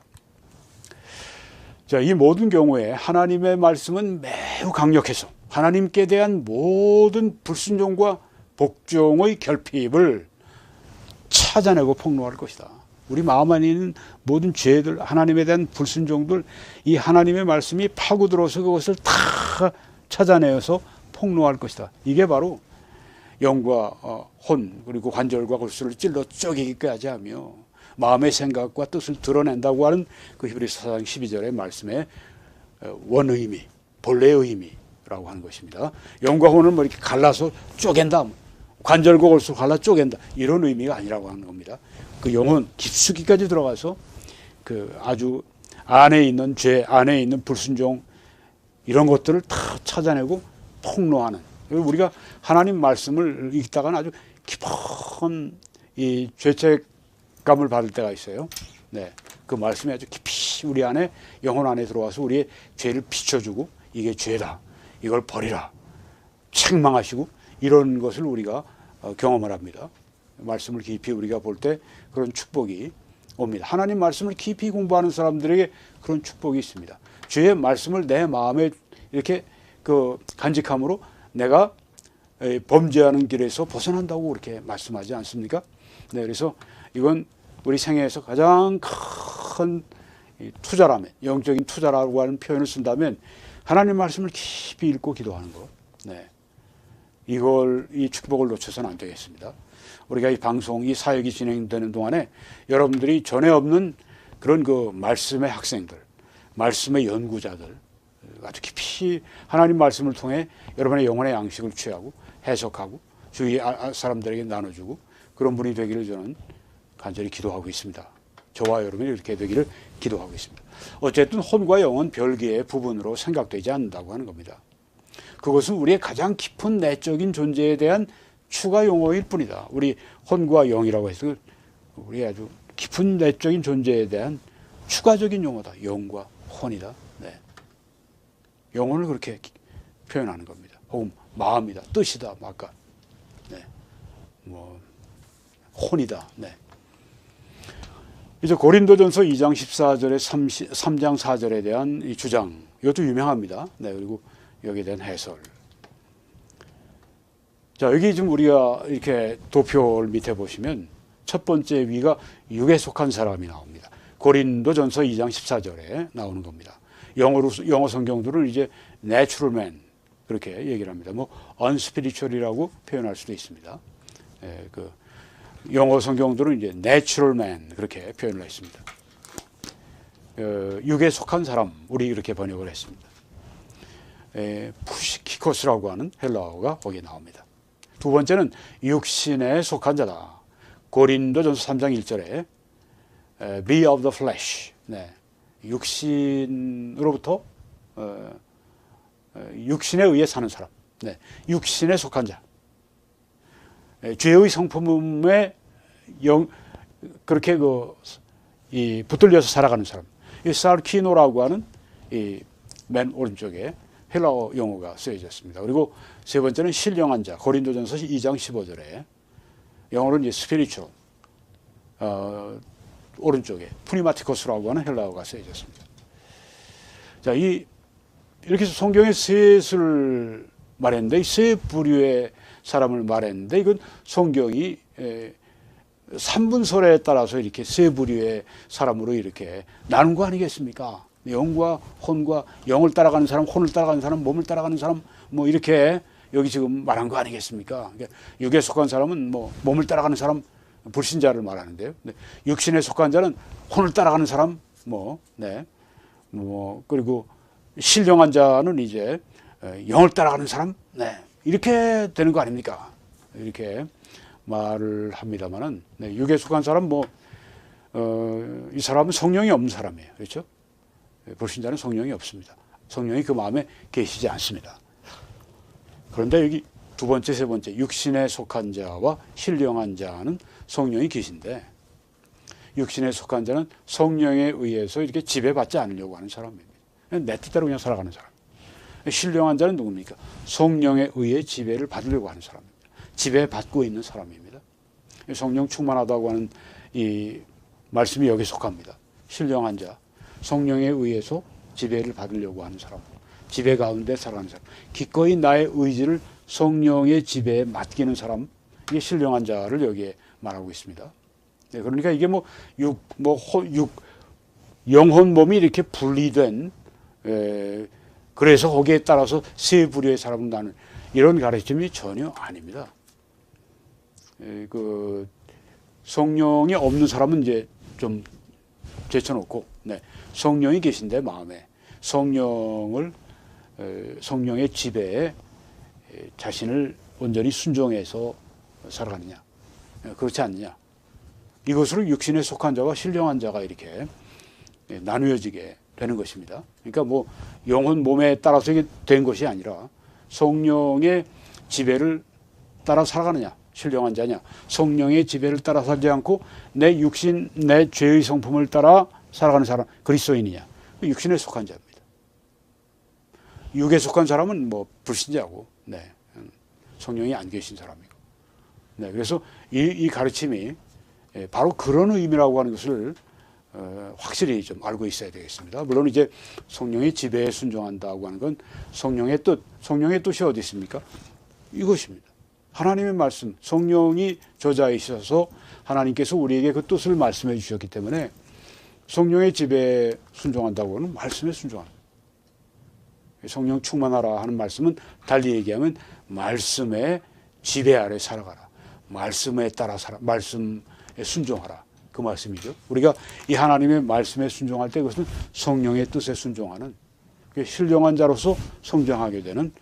자, 이 모든 경우에 하나님의 말씀은 매우 강력해서 하나님께 대한 모든 불순종과 복종의 결핍을 찾아내고 폭로할 것이다. 우리 마음 안에 있는 모든 죄들, 하나님에 대한 불순종들, 이 하나님의 말씀이 파고들어서 그것을 다 찾아내어서 폭로할 것이다. 이게 바로 영과 혼 그리고 관절과 골수를 찔러 쪼개기까지 하며 마음의 생각과 뜻을 드러낸다고 하는 그 히브리서 4장 12절의 말씀의 원의미, 본래의 의미라고 하는 것입니다. 영과 혼을 뭐 이렇게 갈라서 쪼갠다, 관절과 골수를 갈라 쪼갠다 이런 의미가 아니라고 하는 겁니다. 그 영혼 깊숙이까지 들어가서 그 아주 안에 있는 죄, 안에 있는 불순종 이런 것들을 다 찾아내고 폭로하는, 우리가 하나님 말씀을 읽다가는 아주 깊은 이 죄책감을 받을 때가 있어요. 네, 그 말씀이 아주 깊이 우리 안에 영혼 안에 들어와서 우리의 죄를 비춰주고 이게 죄다, 이걸 버리라, 책망하시고 이런 것을 우리가 경험을 합니다. 말씀을 깊이 우리가 볼 때 그런 축복이 옵니다. 하나님 말씀을 깊이 공부하는 사람들에게 그런 축복이 있습니다. 주의 말씀을 내 마음에 이렇게 그 간직함으로 내가 범죄하는 길에서 벗어난다고 그렇게 말씀하지 않습니까? 네, 그래서 이건 우리 생애에서 가장 큰 투자라면, 영적인 투자라고 하는 표현을 쓴다면 하나님 말씀을 깊이 읽고 기도하는 것. 네, 이 축복을 놓쳐서는 안 되겠습니다. 우리가 이 방송, 이 사역이 진행되는 동안에 여러분들이 전에 없는 그런 그 말씀의 학생들, 말씀의 연구자들, 아주 깊이 하나님 말씀을 통해 여러분의 영혼의 양식을 취하고 해석하고 주위 사람들에게 나눠주고 그런 분이 되기를 저는 간절히 기도하고 있습니다. 저와 여러분이 이렇게 되기를 기도하고 있습니다. 어쨌든 혼과 영은 별개의 부분으로 생각되지 않는다고 하는 겁니다. 그것은 우리의 가장 깊은 내적인 존재에 대한 추가 용어일 뿐이다. 우리 혼과 영이라고 해서 우리 아주 깊은 내적인 존재에 대한 추가적인 용어다. 영과 혼이다. 네. 영혼을 그렇게 표현하는 겁니다. 혹은 마음이다, 뜻이다, 아까 네. 뭐 혼이다. 네. 이제 고린도전서 2장 14절에 3장 4절에 대한 이 주장, 이것도 유명합니다. 네. 그리고 여기에 대한 해설. 자, 여기 지금 우리가 이렇게 도표를 밑에 보시면 첫 번째 위가 육에 속한 사람이 나옵니다. 고린도전서 2장 14절에 나오는 겁니다. 영어 성경들은 이제 natural man 그렇게 얘기를 합니다. 뭐 unspiritual이라고 표현할 수도 있습니다. 예, 그 영어 성경들은 이제 natural man 그렇게 표현을 했습니다. 육에 속한 사람, 우리 이렇게 번역을 했습니다. 푸시키코스라고 하는 헬라어가 거기에 나옵니다. 두 번째는 육신에 속한 자다. 고린도전서 3장 1절에 be of the flesh. 네. 육신으로부터 육신에 의해 사는 사람. 네. 육신에 속한 자. 죄의 성품에 그렇게 붙들려서 살아가는 사람. 이 사르키노라고 하는 이 맨 오른쪽에 헬라어 용어가 쓰여졌습니다. 그리고 세 번째는 신령한 자. 고린도전서 2장 15절에 영어로는 이제 스피리추얼 오른쪽에 푸니마티코스라고 하는 헬라어가 쓰여졌습니다. 자, 이렇게 해서 성경에 셋을 말했는데 이 세 부류의 사람을 말했는데 이건 성경이 삼분설에 따라서 이렇게 세 부류의 사람으로 이렇게 나눈 거 아니겠습니까? 영과 혼과 영을 따라가는 사람, 혼을 따라가는 사람, 몸을 따라가는 사람, 뭐 이렇게 여기 지금 말한 거 아니겠습니까? 그러니까 육에 속한 사람은 뭐 몸을 따라가는 사람, 불신자를 말하는데요. 육신에 속한 자는 혼을 따라가는 사람, 그리고 신령한 자는 이제 영을 따라가는 사람, 이렇게 되는 거 아닙니까? 이렇게 말을 합니다만은, 육에 속한 사람, 이 사람은 성령이 없는 사람이에요. 그렇죠? 불신자는 성령이 없습니다. 성령이 그 마음에 계시지 않습니다. 그런데 여기 두 번째, 세 번째, 육신에 속한 자와 신령한 자는 성령이 계신데, 육신에 속한 자는 성령에 의해서 이렇게 지배받지 않으려고 하는 사람입니다. 내 뜻대로 그냥 살아가는 사람. 신령한 자는 누굽니까? 성령에 의해 지배를 받으려고 하는 사람입니다. 지배받고 있는 사람입니다. 성령 충만하다고 하는 이 말씀이 여기에 속합니다. 신령한 자, 성령에 의해서 지배를 받으려고 하는 사람, 지배 가운데 살아가는 사람, 기꺼이 나의 의지를 성령의 지배에 맡기는 사람, 이게 신령한 자를 여기에 말하고 있습니다. 그러니까 이게 영혼 몸이 이렇게 분리된, 그래서 거기에 따라서 세 부류의 사람을 나는 이런 가르침이 전혀 아닙니다. 그 성령이 없는 사람은 이제 좀 제쳐놓고, 성령이 계신데 마음에 성령의 지배에 자신을 온전히 순종해서 살아가느냐, 그렇지 않느냐, 이것으로 육신에 속한 자와 신령한 자가 이렇게 나누어지게 되는 것입니다. 그러니까 영혼 몸에 따라서 이게 된 것이 아니라 성령의 지배를 따라 살아가느냐, 신령한 자냐, 성령의 지배를 따라 살지 않고 내 육신, 내 죄의 성품을 따라 살아가는 사람, 그리스도인이냐, 육신에 속한 자입니다. 육에 속한 사람은 불신자고, 성령이 안 계신 사람이고, 그래서 이 가르침이 바로 그런 의미라고 하는 것을 확실히 좀 알고 있어야 되겠습니다. 물론 이제 성령의 지배에 순종한다고 하는 건 성령의 뜻이 어디 있습니까? 이것입니다. 하나님의 말씀, 성령이 저자이셔서 하나님께서 우리에게 그 뜻을 말씀해 주셨기 때문에 성령의 지배에 순종한다고 하는 말씀에 순종합니다. 성령 충만하라 하는 말씀은 달리 얘기하면 말씀의 지배 아래 살아가라. 말씀에 따라 말씀에 순종하라. 그 말씀이죠. 우리가 이 하나님의 말씀에 순종할 때 그것은 성령의 뜻에 순종하는, 신령한 자로서 성장하게 되는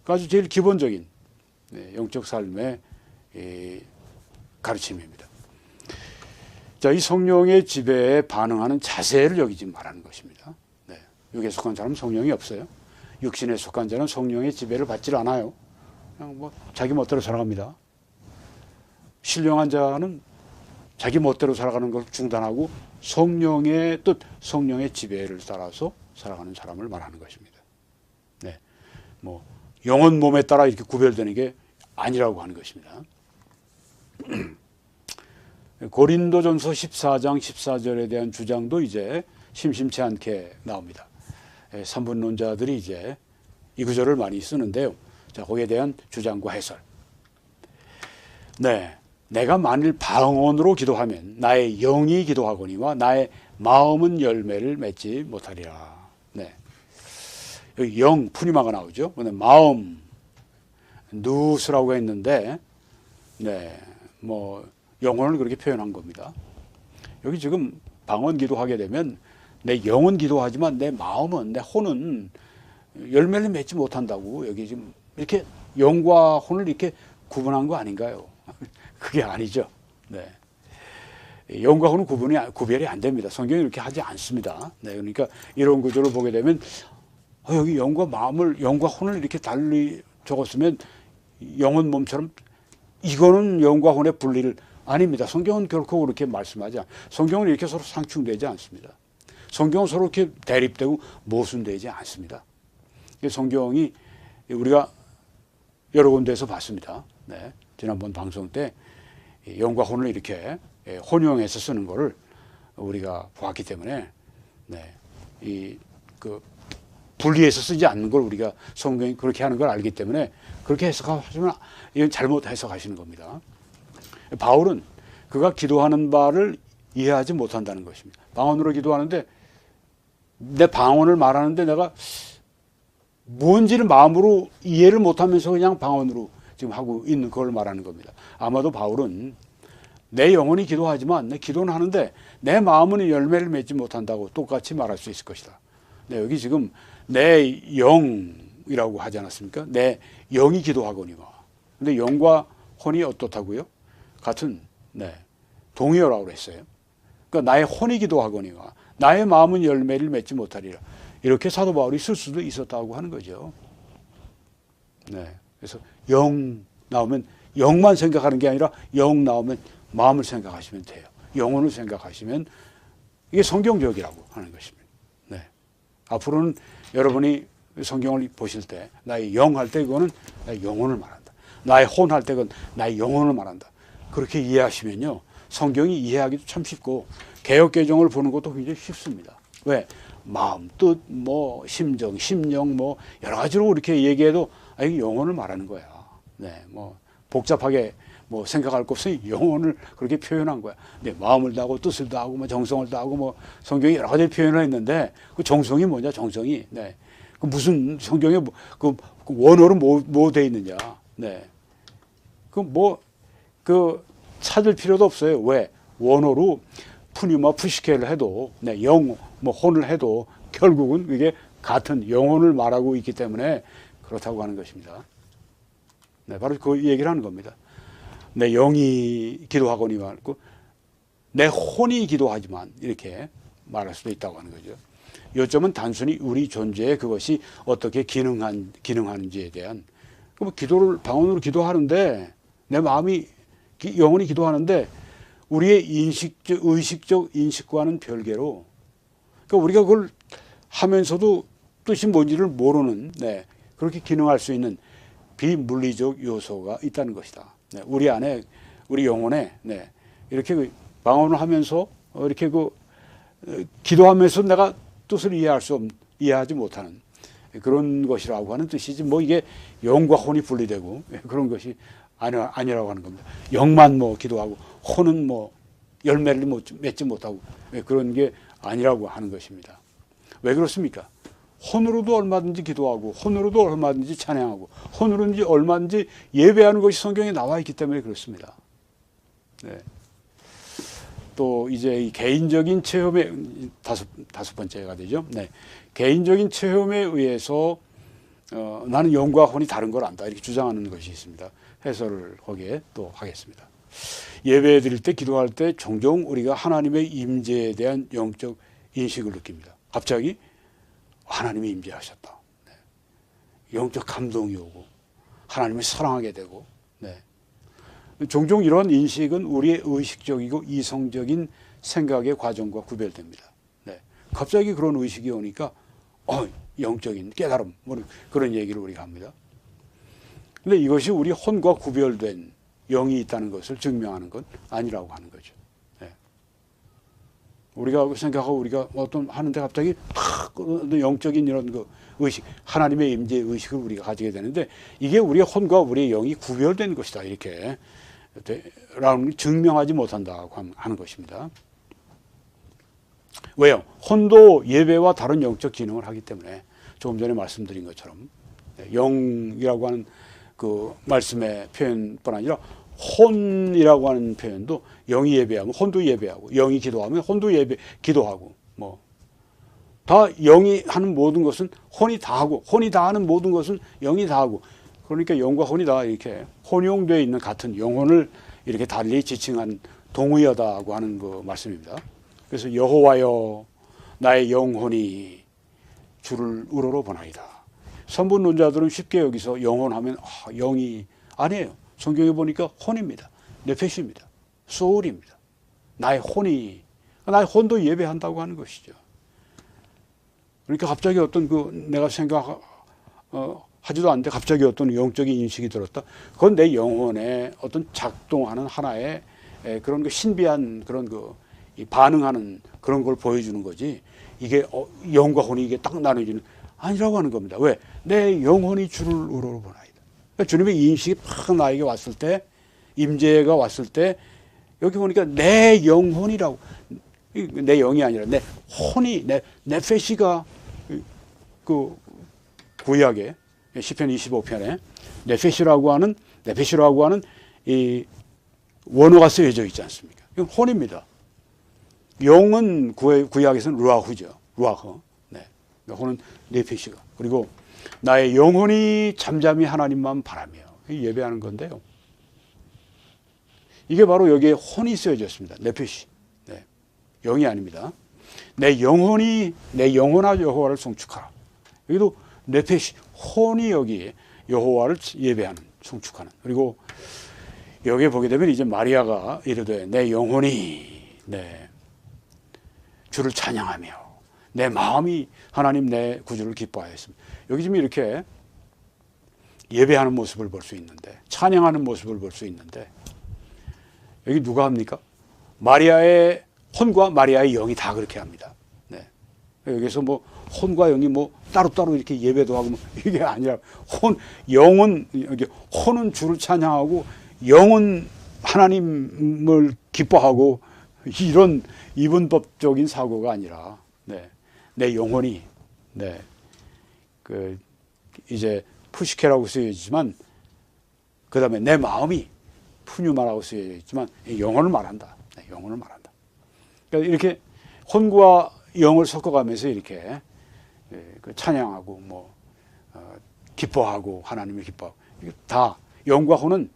아주 제일 기본적인 영적 삶의 가르침입니다. 자, 이 성령의 지배에 반응하는 자세를 여기 지금 말하는 것입니다. 육에 속한 사람은 성령이 없어요. 육신에 속한 자는 성령의 지배를 받지 않아요. 그냥 자기 멋대로 살아갑니다. 신령한 자는 자기 멋대로 살아가는 걸 중단하고 성령의 뜻, 성령의 지배를 따라서 살아가는 사람을 말하는 것입니다. 영혼 몸에 따라 이렇게 구별되는 게 아니라고 하는 것입니다. 고린도전서 14장 14절에 대한 주장도 이제 심심치 않게 나옵니다. 산분론자들이 이제 이 구절을 많이 쓰는데요. 자, 거기에 대한 주장과 해설. 내가 만일 방언으로 기도하면 나의 영이 기도하거니와 나의 마음은 열매를 맺지 못하리라. 여기 영, 푸니마가 나오죠. 마음, 누스라고 했는데, 영혼을 그렇게 표현한 겁니다. 여기 지금 방언 기도하게 되면 내 영은 기도하지만 내 마음은, 내 혼은 열매를 맺지 못한다고 여기 지금 이렇게 영과 혼을 이렇게 구분한 거 아닌가요? 그게 아니죠. 영과 혼은 구별이 안 됩니다. 성경이 이렇게 하지 않습니다. 그러니까 이런 구조를 보게 되면 여기 영과 마음을, 영과 혼을 이렇게 달리 적었으면 영혼 몸처럼 이거는 영과 혼의 분리를 아닙니다. 성경은 결코 그렇게 말씀하지 않습니다. 성경은 이렇게 서로 상충되지 않습니다. 성경은 서로 이렇게 대립되고 모순되지 않습니다. 성경이 우리가 여러 군데에서 봤습니다. 지난번 방송 때 영과 혼을 이렇게 혼용해서 쓰는 거를 우리가 보았기 때문에 분리해서 쓰지 않는 걸 우리가 성경이 그렇게 하는 걸 알기 때문에 그렇게 해석하시면 이건 잘못 해석하시는 겁니다. 바울은 그가 기도하는 바를 이해하지 못한다는 것입니다. 방언으로 기도하는데 내 방언을 말하는데 내가 뭔지를 마음으로 이해를 못하면서 그냥 방언으로 지금 하고 있는 걸 말하는 겁니다. 아마도 바울은 내 영혼이 기도하지만 내 기도는 하는데 내 마음은 열매를 맺지 못한다고 똑같이 말할 수 있을 것이다. 네, 여기 지금 내 영이라고 하지 않았습니까? 내 영이 기도하거니와. 근데 영과 혼이 어떻다고요? 같은 동의어라고 그랬어요. 그러니까 나의 혼이 기도하거니와 나의 마음은 열매를 맺지 못하리라. 이렇게 사도 바울이 쓸 수도 있었다고 하는 거죠. 네. 그래서 영 나오면 영만 생각하는 게 아니라 영 나오면 마음을 생각하시면 돼요. 영혼을 생각하시면 이게 성경적이라고 하는 것입니다. 네. 앞으로는 여러분이 성경을 보실 때 나의 영 할 때 그거는 나의 영혼을 말한다. 나의 혼 할 때 그건 나의 영혼을 말한다. 그렇게 이해하시면요. 성경이 이해하기도 참 쉽고 개역개정을 보는 것도 굉장히 쉽습니다. 왜? 마음, 뜻, 심정, 심령 여러 가지로 이렇게 얘기해도 이게 영혼을 말하는 거야. 네, 복잡하게 생각할 것 없이 영혼을 그렇게 표현한 거야. 네, 마음을 다하고 뜻을 다하고 정성을 다하고 성경이 여러 가지 표현을 했는데 그 정성이 뭐냐? 정성이 그 무슨 성경에 그 원어로 뭐 돼 있느냐? 네, 그 찾을 필요도 없어요. 왜? 원어로 푸니마 푸시케를 해도 혼을 해도 결국은 이게 같은 영혼을 말하고 있기 때문에 그렇다고 하는 것입니다. 네, 바로 그 얘기를 하는 겁니다. 내 영이 기도하거니와 했고 내 혼이 기도하지만 이렇게 말할 수도 있다고 하는 거죠. 요점은 단순히 우리 존재에 그것이 어떻게 기능하는지에 대한 기도를 방언으로 기도하는데 내 마음이 영혼이 기도하는데 우리의 의식적 인식과는 별개로 그러니까 우리가 그걸 하면서도 뜻이 뭔지를 모르는 그렇게 기능할 수 있는 비물리적 요소가 있다는 것이다. 우리 안에 우리 영혼에 이렇게 방언을 하면서 이렇게 기도하면서 내가 뜻을 이해하지 못하는 그런 것이라고 하는 뜻이지 이게 영과 혼이 분리되고 그런 것이 아니라고 하는 겁니다. 영만 기도하고 혼은 열매를 맺지 못하고 그런 게 아니라고 하는 것입니다. 왜 그렇습니까? 혼으로도 얼마든지 기도하고 혼으로도 얼마든지 찬양하고 혼으로든지 얼마든지 예배하는 것이 성경에 나와 있기 때문에 그렇습니다. 네. 또 이제 이 개인적인 체험에 다섯 번째가 되죠. 네. 개인적인 체험에 의해서 나는 영과 혼이 다른 걸 안다 이렇게 주장하는 것이 있습니다. 해설을 거기에 또 하겠습니다. 예배 드릴 때 기도할 때 종종 우리가 하나님의 임재에 대한 영적 인식을 느낍니다. 갑자기 하나님이 임재하셨다. 네. 영적 감동이 오고 하나님을 사랑하게 되고 종종 이런 인식은 우리의 의식적이고 이성적인 생각의 과정과 구별됩니다. 갑자기 그런 의식이 오니까 영적인 깨달음 그런 얘기를 우리가 합니다. 근데 이것이 우리 혼과 구별된 영이 있다는 것을 증명하는 건 아니라고 하는 거죠. 우리가 생각하고 우리가 하는데 갑자기 영적인 이런 의식, 하나님의 임재 의식을 우리가 가지게 되는데 이게 우리의 혼과 우리의 영이 구별된 것이다 이렇게 라는 증명하지 못한다고 하는 것입니다. 왜요? 혼도 예배와 다른 영적 기능을 하기 때문에 조금 전에 말씀드린 것처럼 영이라고 하는 그 말씀의 표현뿐 아니라 혼이라고 하는 표현도 영이 예배하면 혼도 예배하고 영이 기도하면 혼도 기도하고 다 영이 하는 모든 것은 혼이 다 하고 혼이 다 하는 모든 것은 영이 다 하고 그러니까 영과 혼이 다 이렇게 혼용되어 있는 같은 영혼을 이렇게 달리 지칭한 동의어다고 하는 그 말씀입니다. 그래서 여호와여 나의 영혼이 주를 우러러 보나이다. 선분론자들은 쉽게 여기서 영혼하면 영이 아니에요. 성경에 보니까 혼입니다. 네페시입니다. 소울입니다. 나의 나의 혼도 예배한다고 하는 것이죠. 그러니까 갑자기 어떤 내가 생각하지도 않는데 갑자기 어떤 영적인 인식이 들었다. 그건 내 영혼에 어떤 작동하는 하나의 그런 신비한 그런 반응하는 그런 걸 보여주는 거지. 이게 영과 혼이 이게 딱 나눠지는 아니라고 하는 겁니다. 왜? 내 영혼이 주를 우러러 보나이다. 그러니까 주님의 인식이 팍 나에게 왔을 때 임재가 왔을 때 여기 보니까 내 영혼이라고, 내 영이 아니라 내 혼이, 내 네페시가 그 구약에 시편 25편에 네페시라고 하는 이 원어가 쓰여져 있지 않습니까? 이건 혼입니다. 영은 구약에서는 루아흐죠. 루아흐. 네. 혼은 네페시가. 그리고 나의 영혼이 잠잠히 하나님만 바라며 예배하는 건데요. 이게 바로 여기에 혼이 쓰여졌습니다. 네페시. 네. 영이 아닙니다. 내 영혼아 여호와를 송축하라. 여기도 네페시, 혼이 여기 여호와를 예배하는, 송축하는. 그리고 여기에 보게 되면 이제 마리아가 이르되 내 영혼이 주를 찬양하며 내 마음이 하나님 내 구주를 기뻐하였습니다. 여기 지금 이렇게 예배하는 모습을 볼 수 있는데, 찬양하는 모습을 볼 수 있는데, 여기 누가 합니까? 마리아의 혼과 마리아의 영이 다 그렇게 합니다. 네. 여기서 뭐 혼과 영이 뭐 따로따로 이렇게 예배도 하고 뭐 이게 아니라 영은 혼은 주를 찬양하고 영은 하나님을 기뻐하고 이런 이분법적인 사고가 아니라 내 영혼이 그 이제 푸시케라고 쓰여지지만 그 다음에 내 마음이 푸뉴마라고 쓰여져 있지만 영혼을 말한다. 영혼을 말한다. 그러니까 이렇게 혼과 영을 섞어가면서 이렇게 찬양하고 뭐 기뻐하고 하나님을 기뻐하고 다 영과 혼은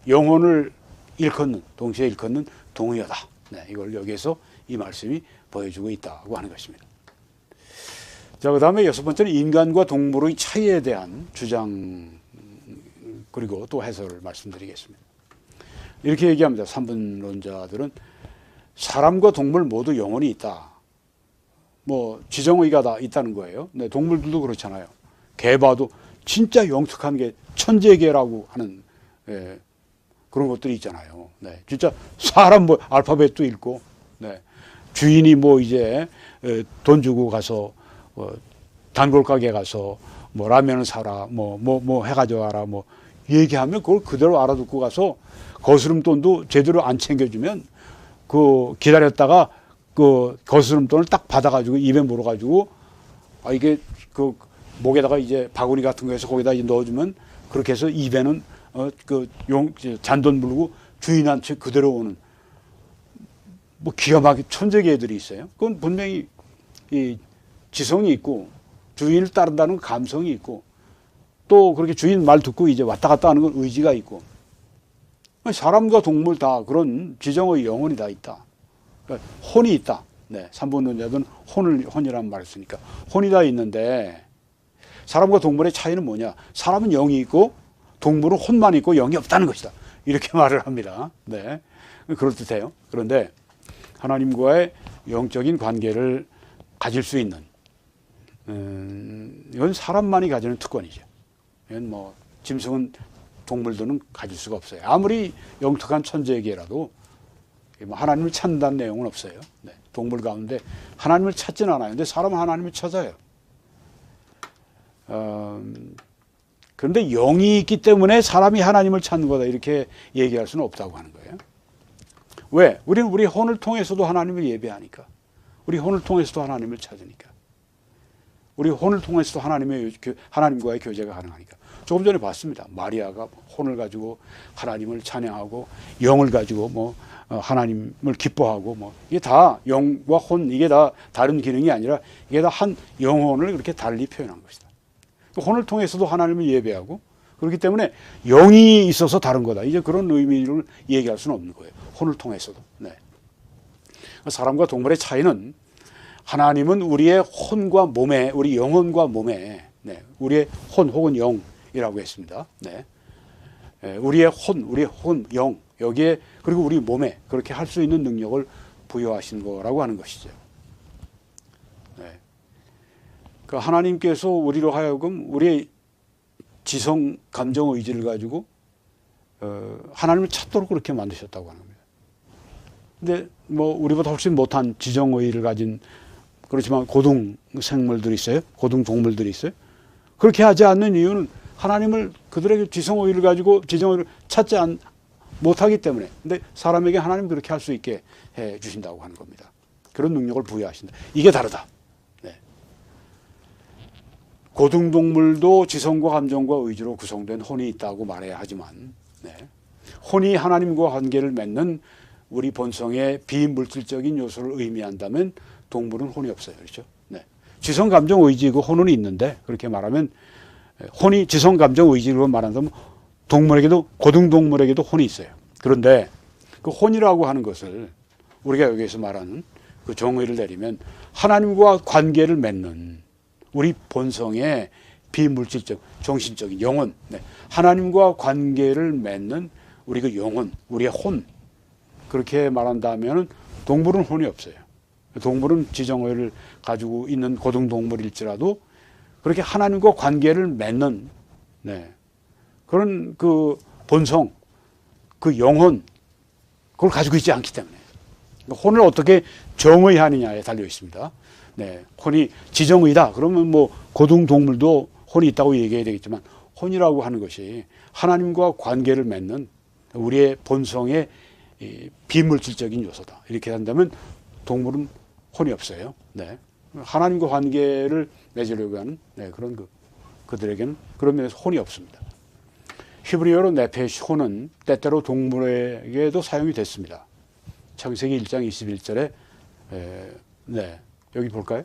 영혼을 일컫는, 동시에 일컫는 동의어다. 이걸 여기에서 이 말씀이 보여주고 있다고 하는 것입니다. 자, 그 다음에 여섯 번째는 인간과 동물의 차이에 대한 주장 그리고 또 해설을 말씀드리겠습니다. 이렇게 얘기합니다. 삼분론자들은 사람과 동물 모두 영혼이 있다. 뭐 지정의가 다 있다는 거예요. 네, 동물들도 그렇잖아요. 개 봐도 진짜 영특한 게 천재개라고 하는 그런 것들이 있잖아요. 네, 진짜 사람 뭐 알파벳도 읽고, 주인이 뭐 이제 돈 주고 가서 단골 가게 가서 뭐 라면을 사라, 뭐 해가지고 와라, 뭐 얘기하면 그걸 그대로 알아듣고 가서 거스름돈도 제대로 안 챙겨주면 그 기다렸다가 그 거스름돈을 딱 받아가지고 입에 물어가지고 이게 그 목에다가 이제 바구니 같은 거에서 거기다 이제 넣어주면 그렇게 해서 입에는 잔돈 물고 주인한테 그대로 오는 뭐 기가 막힌 천재개들이 있어요. 그건 분명히 이 지성이 있고 주인을 따른다는 감성이 있고 또 그렇게 주인 말 듣고 이제 왔다 갔다 하는 건 의지가 있고 사람과 동물 다 그런 지정의 영혼이 다 있다. 그러니까 혼이 있다. 네, 삼분론자들은 혼이라는 말을 쓰니까 혼이 다 있는데 사람과 동물의 차이는 뭐냐? 사람은 영이 있고 동물은 혼만 있고 영이 없다는 것이다. 이렇게 말을 합니다. 네, 그럴듯해요. 그런데 하나님과의 영적인 관계를 가질 수 있는 이건 사람만이 가지는 특권이죠. 이건 뭐 짐승은 동물들은 가질 수가 없어요. 아무리 영특한 천재에게라도 하나님을 찾는다는 내용은 없어요. 네, 동물 가운데 하나님을 찾지는 않아요. 근데 사람은 하나님을 찾아요. 그런데 영이 있기 때문에 사람이 하나님을 찾는 거다 이렇게 얘기할 수는 없다고 하는 거예요. 왜? 우리는 우리 혼을 통해서도 하나님을 예배하니까. 우리 혼을 통해서도 하나님을 찾으니까. 우리 혼을 통해서도 하나님과의 교제가 가능하니까. 조금 전에 봤습니다. 마리아가 혼을 가지고 하나님을 찬양하고 영을 가지고 뭐 하나님을 기뻐하고 뭐 이게 다 영과 혼 이게 다 다른 기능이 아니라 이게 다 한 영혼을 그렇게 달리 표현한 것이다. 혼을 통해서도 하나님을 예배하고 그렇기 때문에 영이 있어서 다른 거다. 이제 그런 의미를 얘기할 수는 없는 거예요. 혼을 통해서도. 네. 사람과 동물의 차이는 하나님은 우리의 혼과 몸에, 우리 영혼과 몸에, 우리의 혼 혹은 영이라고 했습니다. 네. 우리의 혼, 영 여기에 그리고 우리 몸에 그렇게 할 수 있는 능력을 부여하신 거라고 하는 것이죠. 네. 그 하나님께서 우리로 하여금 우리의 지성, 감정, 의지를 가지고 하나님을 찾도록 그렇게 만드셨다고 하는 겁니다. 근데 뭐 우리보다 훨씬 못한 지정의를 가진 그렇지만 고등 생물들이 있어요. 고등 동물들이 있어요. 그렇게 하지 않는 이유는 하나님을 그들에게 지성의를 가지고 지정의를 찾지 못하기 때문에. 근데 사람에게 하나님 그렇게 할 수 있게 해 주신다고 하는 겁니다. 그런 능력을 부여하신다. 이게 다르다. 네. 고등동물도 지성과 감정과 의지로 구성된 혼이 있다고 말해야 하지만, 네. 혼이 하나님과 관계를 맺는 우리 본성의 비물질적인 요소를 의미한다면 동물은 혼이 없어요. 그렇죠? 네. 지성, 감정, 의지, 그 혼은 있는데, 그렇게 말하면 혼이 지성, 감정, 의지로 말한다면 동물에게도, 고등동물에게도 혼이 있어요. 그런데 그 혼이라고 하는 것을 우리가 여기에서 말하는 그 정의를 내리면 하나님과 관계를 맺는 우리 본성의 비물질적, 정신적인 영혼, 네. 하나님과 관계를 맺는 우리 그 영혼, 우리의 혼, 그렇게 말한다면 동물은 혼이 없어요. 동물은 지정의를 가지고 있는 고등동물일지라도 그렇게 하나님과 관계를 맺는, 네. 그런 그 본성, 그 영혼, 그걸 가지고 있지 않기 때문에 혼을 어떻게 정의하느냐에 달려 있습니다. 네. 혼이 지정의다. 그러면 뭐 고등동물도 혼이 있다고 얘기해야 되겠지만 혼이라고 하는 것이 하나님과 관계를 맺는 우리의 본성의 비물질적인 요소다. 이렇게 한다면 동물은 혼이 없어요. 네. 하나님과 관계를 맺으려고 하는, 네, 그런 그들에게는 그런 면에서 혼이 없습니다. 히브리어로 네페시, 혼은 때때로 동물에게도 사용이 됐습니다. 창세기 1장 21절에 네, 여기 볼까요?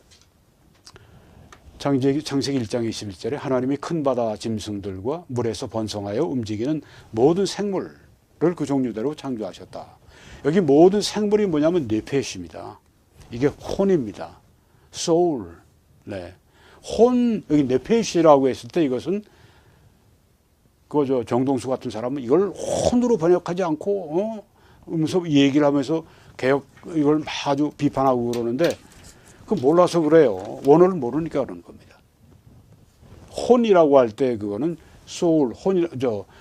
창세기 1장 21절에 하나님이 큰 바다 짐승들과 물에서 번성하여 움직이는 모든 생물을 그 종류대로 창조하셨다. 여기 모든 생물이 뭐냐면 네페시입니다. 이게 혼입니다. soul. 네. 혼, 여기 네페시라고 했을 때 이것은 정동수 같은 사람은 이걸 혼으로 번역하지 않고 얘기를 하면서 개혁 이걸 아주 비판하고 그러는데 그 몰라서 그래요. 원어를 모르니까 그러는 겁니다. 혼이라고 할 때 그거는 soul,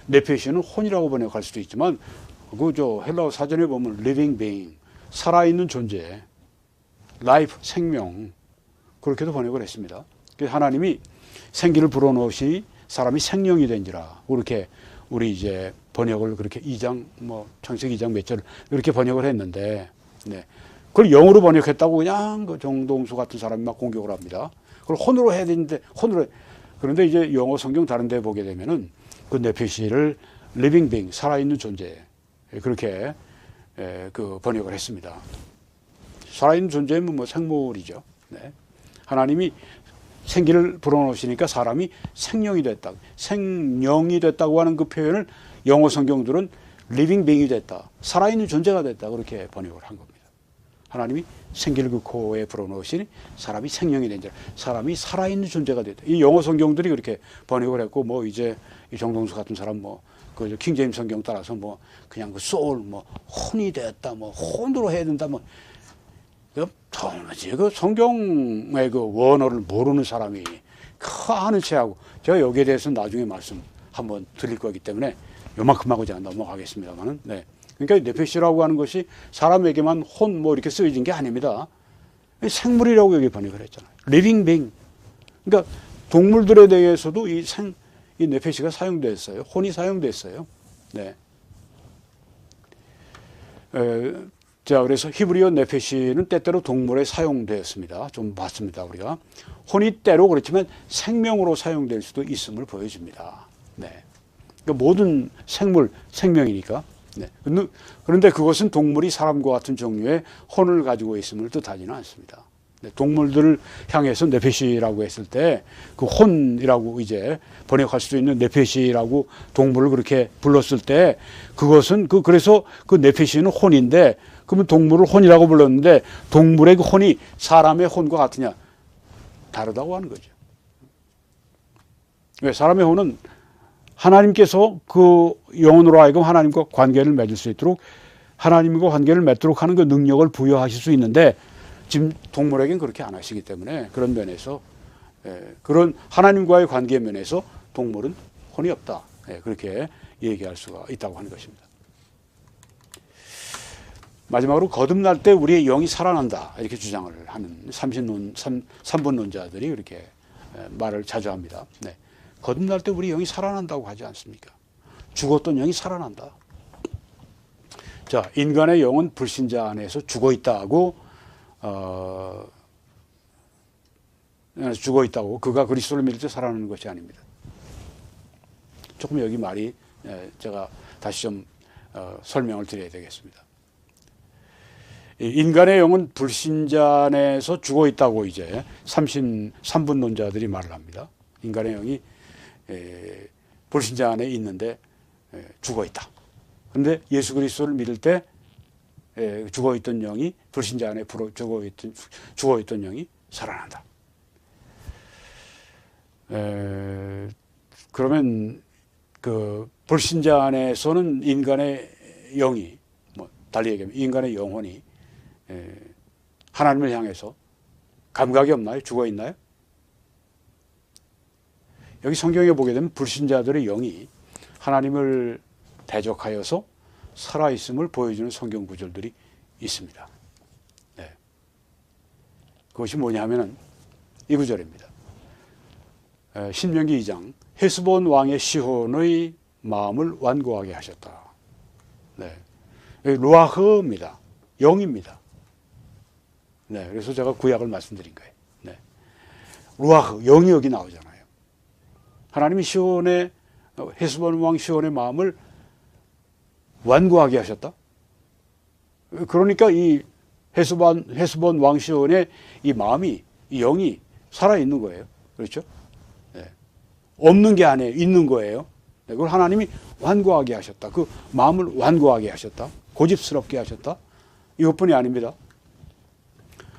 네페시는 혼이라고 번역할 수도 있지만 헬라어 사전에 보면 living being, 살아있는 존재, life, 생명, 그렇게도 번역을 했습니다. 하나님이 생기를 불어넣으시니 사람이 생명이 된지라. 그렇게 우리 이제 번역을 그렇게 2장, 창세기 2장 몇 절 이렇게 번역을 했는데, 네. 그걸 영어로 번역했다고 그냥 그 정동수 같은 사람이 막 공격을 합니다. 그걸 혼으로 해야 되는데, 그런데 이제 영어 성경 다른 데 보게 되면은 그 네페시를 living being, 살아있는 존재, 그렇게 그 번역을 했습니다. 살아있는 존재는 뭐 생물이죠. 네. 하나님이 생기를 불어넣으시니까 사람이 생명이 됐다. 생명이 됐다고 하는 그 표현을 영어 성경들은 living being이 됐다. 살아있는 존재가 됐다. 그렇게 번역을 한 겁니다. 하나님이 생기를 그 코에 불어넣으시니 사람이 생명이 된다. 사람이 살아있는 존재가 됐다. 이 영어 성경들이 그렇게 번역을 했고, 이제 이 정동수 같은 사람 그 킹제임스 성경 따라서 그냥 그 soul, 혼이 됐다. 혼으로 해야 된다. 도무지 그 성경의 그 원어를 모르는 사람이 아는 체하고, 제가 여기에 대해서 나중에 말씀 한번 드릴 거기 때문에 요만큼 하고 제가 넘어가겠습니다만은, 네. 그러니까 네페시라고 하는 것이 사람에게만 혼 이렇게 쓰여진 게 아닙니다. 생물이라고 여기 번역을 했잖아요. living being. 그러니까 동물들에 대해서도 이 네페시가 사용됐어요. 혼이 사용됐어요. 네. 자, 그래서 히브리어 네페시는 때때로 동물에 사용되었습니다. 좀 봤습니다, 우리가. 혼이 때로 그렇지만 생명으로 사용될 수도 있음을 보여줍니다. 네. 그러니까 모든 생명이니까. 네. 그런데 그것은 동물이 사람과 같은 종류의 혼을 가지고 있음을 뜻하지는 않습니다. 네. 동물들을 향해서 네페시라고 했을 때 그 혼이라고 이제 번역할 수도 있는 네페시라고 동물을 그렇게 불렀을 때 그것은 그래서 그 네페시는 혼인데, 그러면 동물을 혼이라고 불렀는데 동물의 그 혼이 사람의 혼과 같으냐? 다르다고 하는 거죠. 왜? 사람의 혼은 하나님께서 그 영혼으로 하여금 하나님과 관계를 맺을 수 있도록, 하나님과 관계를 맺도록 하는 그 능력을 부여하실 수 있는데 지금 동물에게는 그렇게 안 하시기 때문에 그런 면에서, 그런 하나님과의 관계 면에서 동물은 혼이 없다. 그렇게 얘기할 수가 있다고 하는 것입니다. 마지막으로 거듭날 때 우리의 영이 살아난다. 이렇게 주장을 하는 삼분론자들이 그렇게 말을 자주 합니다. 네. 거듭날 때 우리 영이 살아난다고 하지 않습니까? 죽었던 영이 살아난다. 자, 인간의 영은 불신자 안에서 죽어 있다고 죽어 있다고 그가 그리스도를 믿을 때 살아나는 것이 아닙니다. 조금 여기 말이 제가 다시 좀 설명을 드려야 되겠습니다. 인간의 영은 불신자 안에서 죽어 있다고 이제 3분론자들이 말을 합니다. 인간의 영이 불신자 안에 있는데 죽어 있다. 그런데 예수 그리스도를 믿을 때 죽어 있던 영이 불신자 안에 죽어 있던 영이 살아난다. 그러면 그 불신자 안에서는 인간의 영이 달리 얘기하면 인간의 영혼이 하나님을 향해서 감각이 없나요? 죽어 있나요? 여기 성경에 보게 되면 불신자들의 영이 하나님을 대적하여서 살아있음을 보여주는 성경 구절들이 있습니다. 네. 그것이 뭐냐 하면은 이 구절입니다. 신명기 2장 헤스본 왕의 시혼의 마음을 완고하게 하셨다. 네. 루아흐입니다. 영입니다. 네. 그래서 제가 구약을 말씀드린 거예요. 네. 루아흐, 영이 여기 나오잖아요. 하나님이 헤스본 왕 시혼의 마음을 완고하게 하셨다. 그러니까 이 헤스본 왕 시혼의 이 마음이, 이 영이 살아있는 거예요. 그렇죠? 네. 없는 게 아니에요. 있는 거예요. 네. 그걸 하나님이 완고하게 하셨다. 그 마음을 완고하게 하셨다. 고집스럽게 하셨다. 이것뿐이 아닙니다.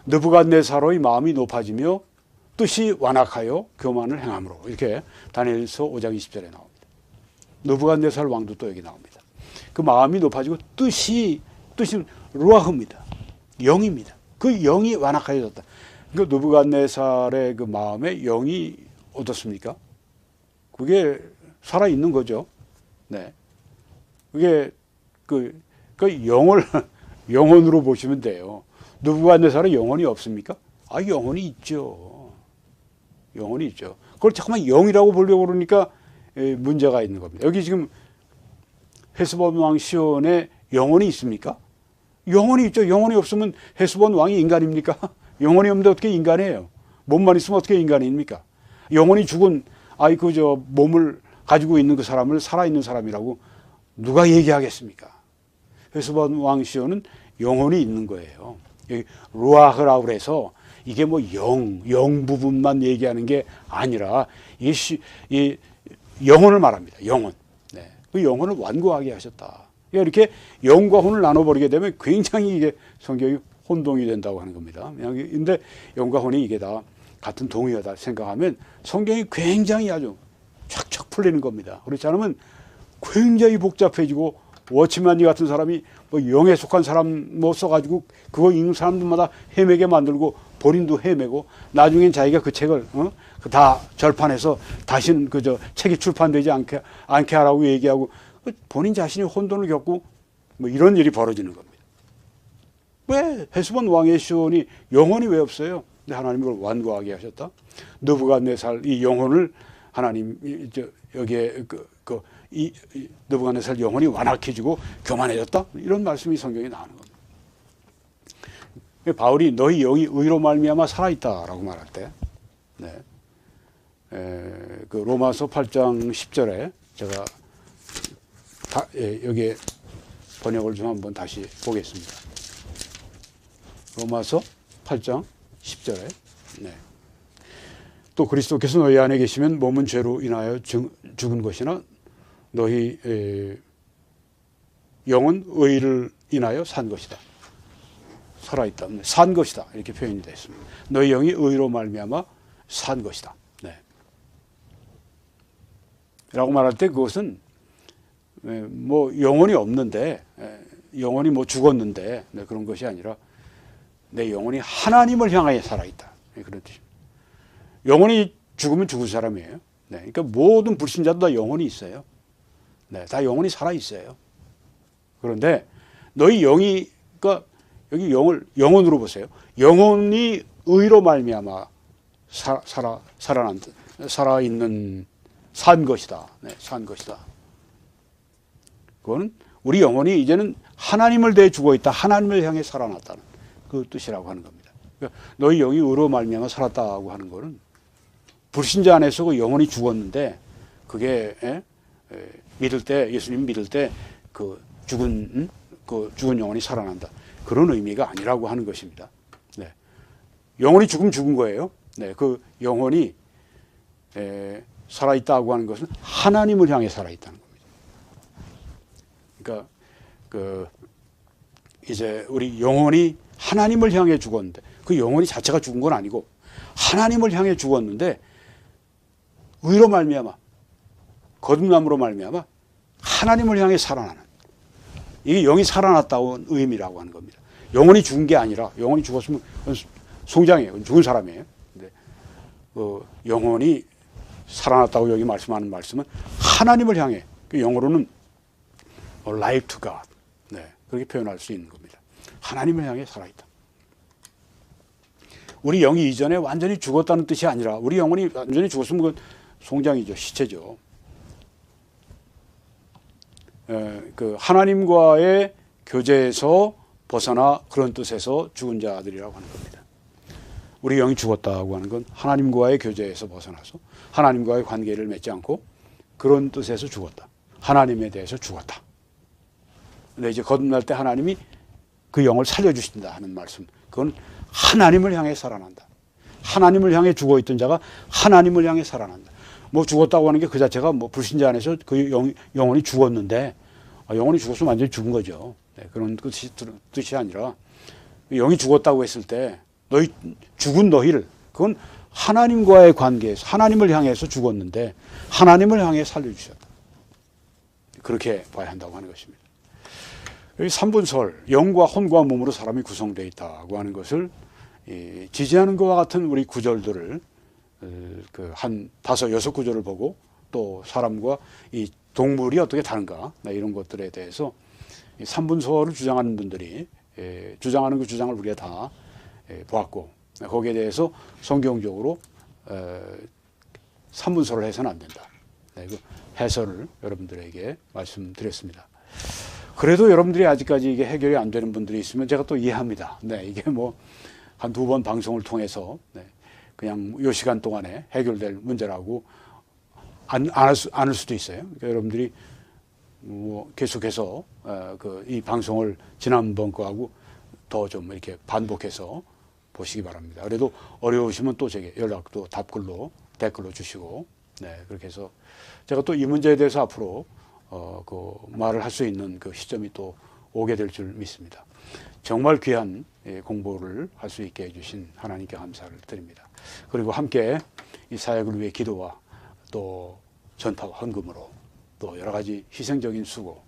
느부갓네살의 마음이 높아지며 뜻이 완악하여 교만을 행함으로, 이렇게 다니엘서 5장 20절에 나옵니다. 느부갓네살 왕도 또 여기 나옵니다. 그 마음이 높아지고 뜻이 루아흐입니다. 영입니다. 그 영이 완악하여졌다. 그 느부갓네살의 그 마음에 영이 어떻습니까? 그게 살아 있는 거죠. 네. 그게 그 영혼으로 보시면 돼요. 느부갓네살의 영혼이 없습니까? 아, 영혼이 있죠. 영혼이 있죠. 그걸 자꾸만 영이라고 보려고 그러니까 문제가 있는 겁니다. 여기 지금 헤스본 왕 시온에 영혼이 있습니까? 영혼이 있죠. 영혼이 없으면 헤스본 왕이 인간입니까? 영혼이 없는데 어떻게 인간이에요? 몸만 있으면 어떻게 인간입니까? 영혼이 죽은 몸을 가지고 있는 그 사람을 살아있는 사람이라고 누가 얘기하겠습니까? 헤스본 왕 시온은 영혼이 있는 거예요. 여기 루아흐라고 그래서 이게 뭐 영 부분만 얘기하는 게 아니라 이 영혼을 말합니다. 영혼. 네. 그 영혼을 완고하게 하셨다. 이렇게 영과 혼을 나눠버리게 되면 굉장히 이게 성경이 혼동이 된다고 하는 겁니다. 근데 영과 혼이 이게 다 같은 동의어다 생각하면 성경이 굉장히 아주 촥촥 풀리는 겁니다. 그렇지 않으면 굉장히 복잡해지고 워치맨이 같은 사람이 뭐 영에 속한 사람 뭐 써가지고 그거 읽는 사람들마다 헤매게 만들고 본인도 헤매고 나중엔 자기가 그 책을 다 절판해서 다시는 책이 출판되지 않게 하라고 얘기하고 본인 자신이 혼돈을 겪고 뭐 이런 일이 벌어지는 겁니다. 왜 헤스본 왕의 시온이 영혼이 왜 없어요? 근데 하나님이 그걸 완고하게 하셨다. 느부갓네살 이 영혼을 하나님 여기에 이 느부갓네살 영혼이 완악해지고 교만해졌다. 이런 말씀이 성경에 나오는 겁니다. 바울이 너희 영이 의로 말미암아 살아있다라고 말할 때, 네. 그 로마서 8장 10절에 제가 여기에 번역을 좀 한번 다시 보겠습니다. 로마서 8장 10절에 네. 또 그리스도께서 너희 안에 계시면 몸은 죄로 인하여 죽은 것이나 너희 영은 의를 인하여 산 것이다. 살아있다. 산 것이다. 이렇게 표현이 되어 있습니다. 너희 영이 의로 말미암아 산 것이다. 네. 라고 말할 때 그것은 뭐 영혼이 없는데 영혼이 뭐 죽었는데 그런 것이 아니라 내 영혼이 하나님을 향하여 살아있다. 그런 뜻입니다. 영혼이 죽으면 죽은 사람이에요. 네. 그러니까 모든 불신자도 다 영혼이 있어요. 네. 다 영혼이 살아있어요. 그런데 너희 영이 그러니까 여기 영혼으로 보세요. 영혼이 의로 말미암아 살아있는 산 것이다. 네, 산 것이다. 그거는 우리 영혼이 이제는 하나님을 대해 죽어 있다. 하나님을 향해 살아났다는 그 뜻이라고 하는 겁니다. 그러니까 너희 영이 의로 말미암아 살았다고 하는 거는 불신자 안에서 그 영혼이 죽었는데 그게 믿을 때 예수님 믿을 때 그 죽은 영혼이 살아난다. 그런 의미가 아니라고 하는 것입니다. 네. 영혼이 죽은 거예요. 네. 그 영혼이 살아있다고 하는 것은 하나님을 향해 살아있다는 겁니다. 그러니까 이제 우리 영혼이 하나님을 향해 죽었는데 그 영혼이 자체가 죽은 건 아니고 하나님을 향해 죽었는데 의로 말미암아 거듭남으로 말미암아 하나님을 향해 살아나는 이게 영이 살아났다는 의미라고 하는 겁니다. 영혼이 죽은 게 아니라 영혼이 죽었으면 송장이에요. 죽은 사람이에요. 근데 영혼이 살아났다고 여기 말씀하는 말씀은 하나님을 향해 영어로는 life to God 네, 그렇게 표현할 수 있는 겁니다. 하나님을 향해 살아있다. 우리 영이 이전에 완전히 죽었다는 뜻이 아니라 우리 영혼이 완전히 죽었으면 그건 송장이죠. 시체죠. 그 하나님과의 교제에서 벗어나 그런 뜻에서 죽은 자들이라고 하는 겁니다. 우리 영이 죽었다고 하는 건 하나님과의 교제에서 벗어나서 하나님과의 관계를 맺지 않고 그런 뜻에서 죽었다. 하나님에 대해서 죽었다. 근데 이제 거듭날 때 하나님이 그 영을 살려주신다 하는 말씀. 그건 하나님을 향해 살아난다. 하나님을 향해 죽어있던 자가 하나님을 향해 살아난다. 뭐 죽었다고 하는 게 그 자체가 뭐 불신자 안에서 그 영혼이 죽었는데 영혼이 죽었으면 완전히 죽은 거죠. 네, 그런 뜻이 아니라 영이 죽었다고 했을 때 죽은 너희를 그건 하나님과의 관계에서 하나님을 향해서 죽었는데 하나님을 향해 살려주셨다. 그렇게 봐야 한다고 하는 것입니다. 여기 3분설 영과 혼과 몸으로 사람이 구성되어 있다고 하는 것을 지지하는 것과 같은 우리 구절들을 한 5, 6구절을 보고 또 사람과 이 동물이 어떻게 다른가 이런 것들에 대해서 3분설을 주장하는 분들이 주장하는 그 주장을 우리가 다 보았고 거기에 대해서 성경적으로 3분설을 해서는 안 된다. 그 해설을 여러분들에게 말씀드렸습니다. 그래도 여러분들이 아직까지 이게 해결이 안 되는 분들이 있으면 제가 또 이해합니다. 네, 이게 뭐 한 2번 방송을 통해서 그냥 요 시간 동안에 해결될 문제라고 않을 수도 있어요. 그러니까 여러분들이 뭐 계속해서 이 방송을 지난번 거하고 더 좀 이렇게 반복해서 보시기 바랍니다. 그래도 어려우시면 또 제게 연락도 댓글로 주시고 그렇게 해서 제가 또 이 문제에 대해서 앞으로 그 말을 할 수 있는 그 시점이 또 오게 될 줄 믿습니다. 정말 귀한 공부를 할 수 있게 해주신 하나님께 감사를 드립니다. 그리고 함께 이 사역을 위해 기도와 또 전파와 헌금으로 또 여러 가지 희생적인 수고,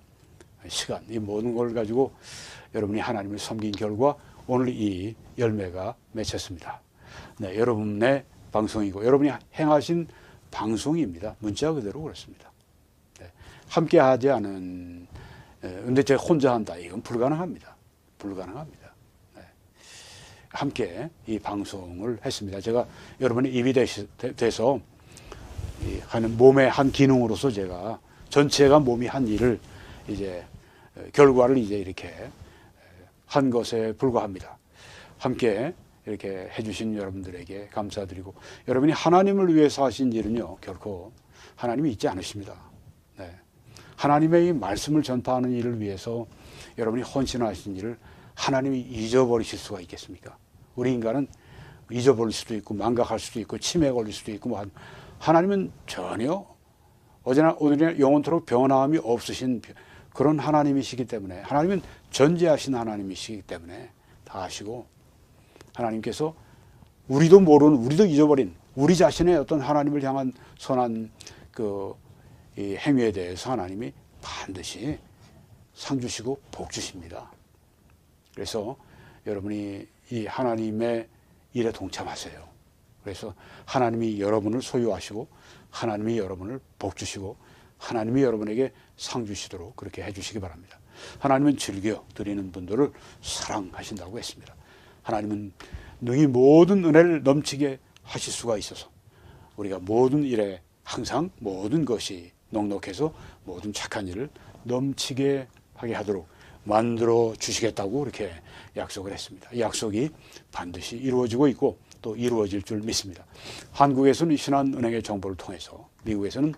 시간 이 모든 걸 가지고 여러분이 하나님을 섬긴 결과 오늘 이 열매가 맺혔습니다. 네, 여러분의 방송이고 여러분이 행하신 방송입니다. 문자 그대로 그렇습니다. 함께 하지 않은 근데 제가 혼자 한다 이건 불가능합니다. 함께 이 방송을 했습니다. 제가 여러분의 입이 돼서 하는 몸의 한 기능으로서 제가 전체가 몸이 한 일을 이제 결과를 이제 이렇게 한 것에 불과합니다. 함께 이렇게 해주신 여러분들에게 감사드리고 여러분이 하나님을 위해서 하신 일은요 결코 하나님이 잊지 않으십니다. 하나님의 이 말씀을 전파하는 일을 위해서 여러분이 헌신하신 일을 하나님이 잊어버리실 수가 있겠습니까? 우리 인간은 잊어버릴 수도 있고 망각할 수도 있고 치매 걸릴 수도 있고 하나님은 전혀 어제나 오늘이나 영원토록 변함이 없으신 그런 하나님이시기 때문에 하나님은 전지하신 하나님이시기 때문에 다 아시고 하나님께서 우리도 모르는 우리도 잊어버린 우리 자신의 어떤 하나님을 향한 선한 이 행위에 대해서 하나님이 반드시 상 주시고 복 주십니다. 그래서 여러분이 이 하나님의 일에 동참하세요. 그래서 하나님이 여러분을 소유하시고 하나님이 여러분을 복 주시고 하나님이 여러분에게 상 주시도록 그렇게 해주시기 바랍니다. 하나님은 즐겨 드리는 분들을 사랑하신다고 했습니다. 하나님은 능히 모든 은혜를 넘치게 하실 수가 있어서 우리가 모든 일에 항상 모든 것이 넉넉해서 모든 착한 일을 넘치게 하게 하도록 만들어 주시겠다고 이렇게 약속을 했습니다. 이 약속이 반드시 이루어지고 있고 또 이루어질 줄 믿습니다. 한국에서는 신한은행의 정보를 통해서, 미국에서는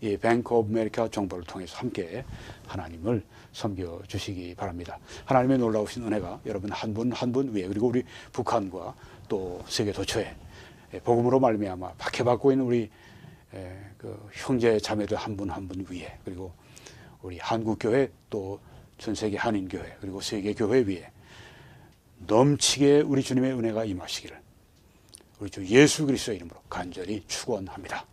이 뱅크 오브 아메리카 정보를 통해서 함께 하나님을 섬겨 주시기 바랍니다. 하나님의 놀라우신 은혜가 여러분 한 분 한 분 위에, 그리고 우리 북한과 또 세계 도처에 복음으로 말미암아 박해받고 있는 우리 그 형제 자매들 한 분 한 분 위에, 그리고 우리 한국교회 또 전 세계 한인교회 그리고 세계교회 위에 넘치게 우리 주님의 은혜가 임하시기를 우리 주 예수 그리스도의 이름으로 간절히 축원합니다.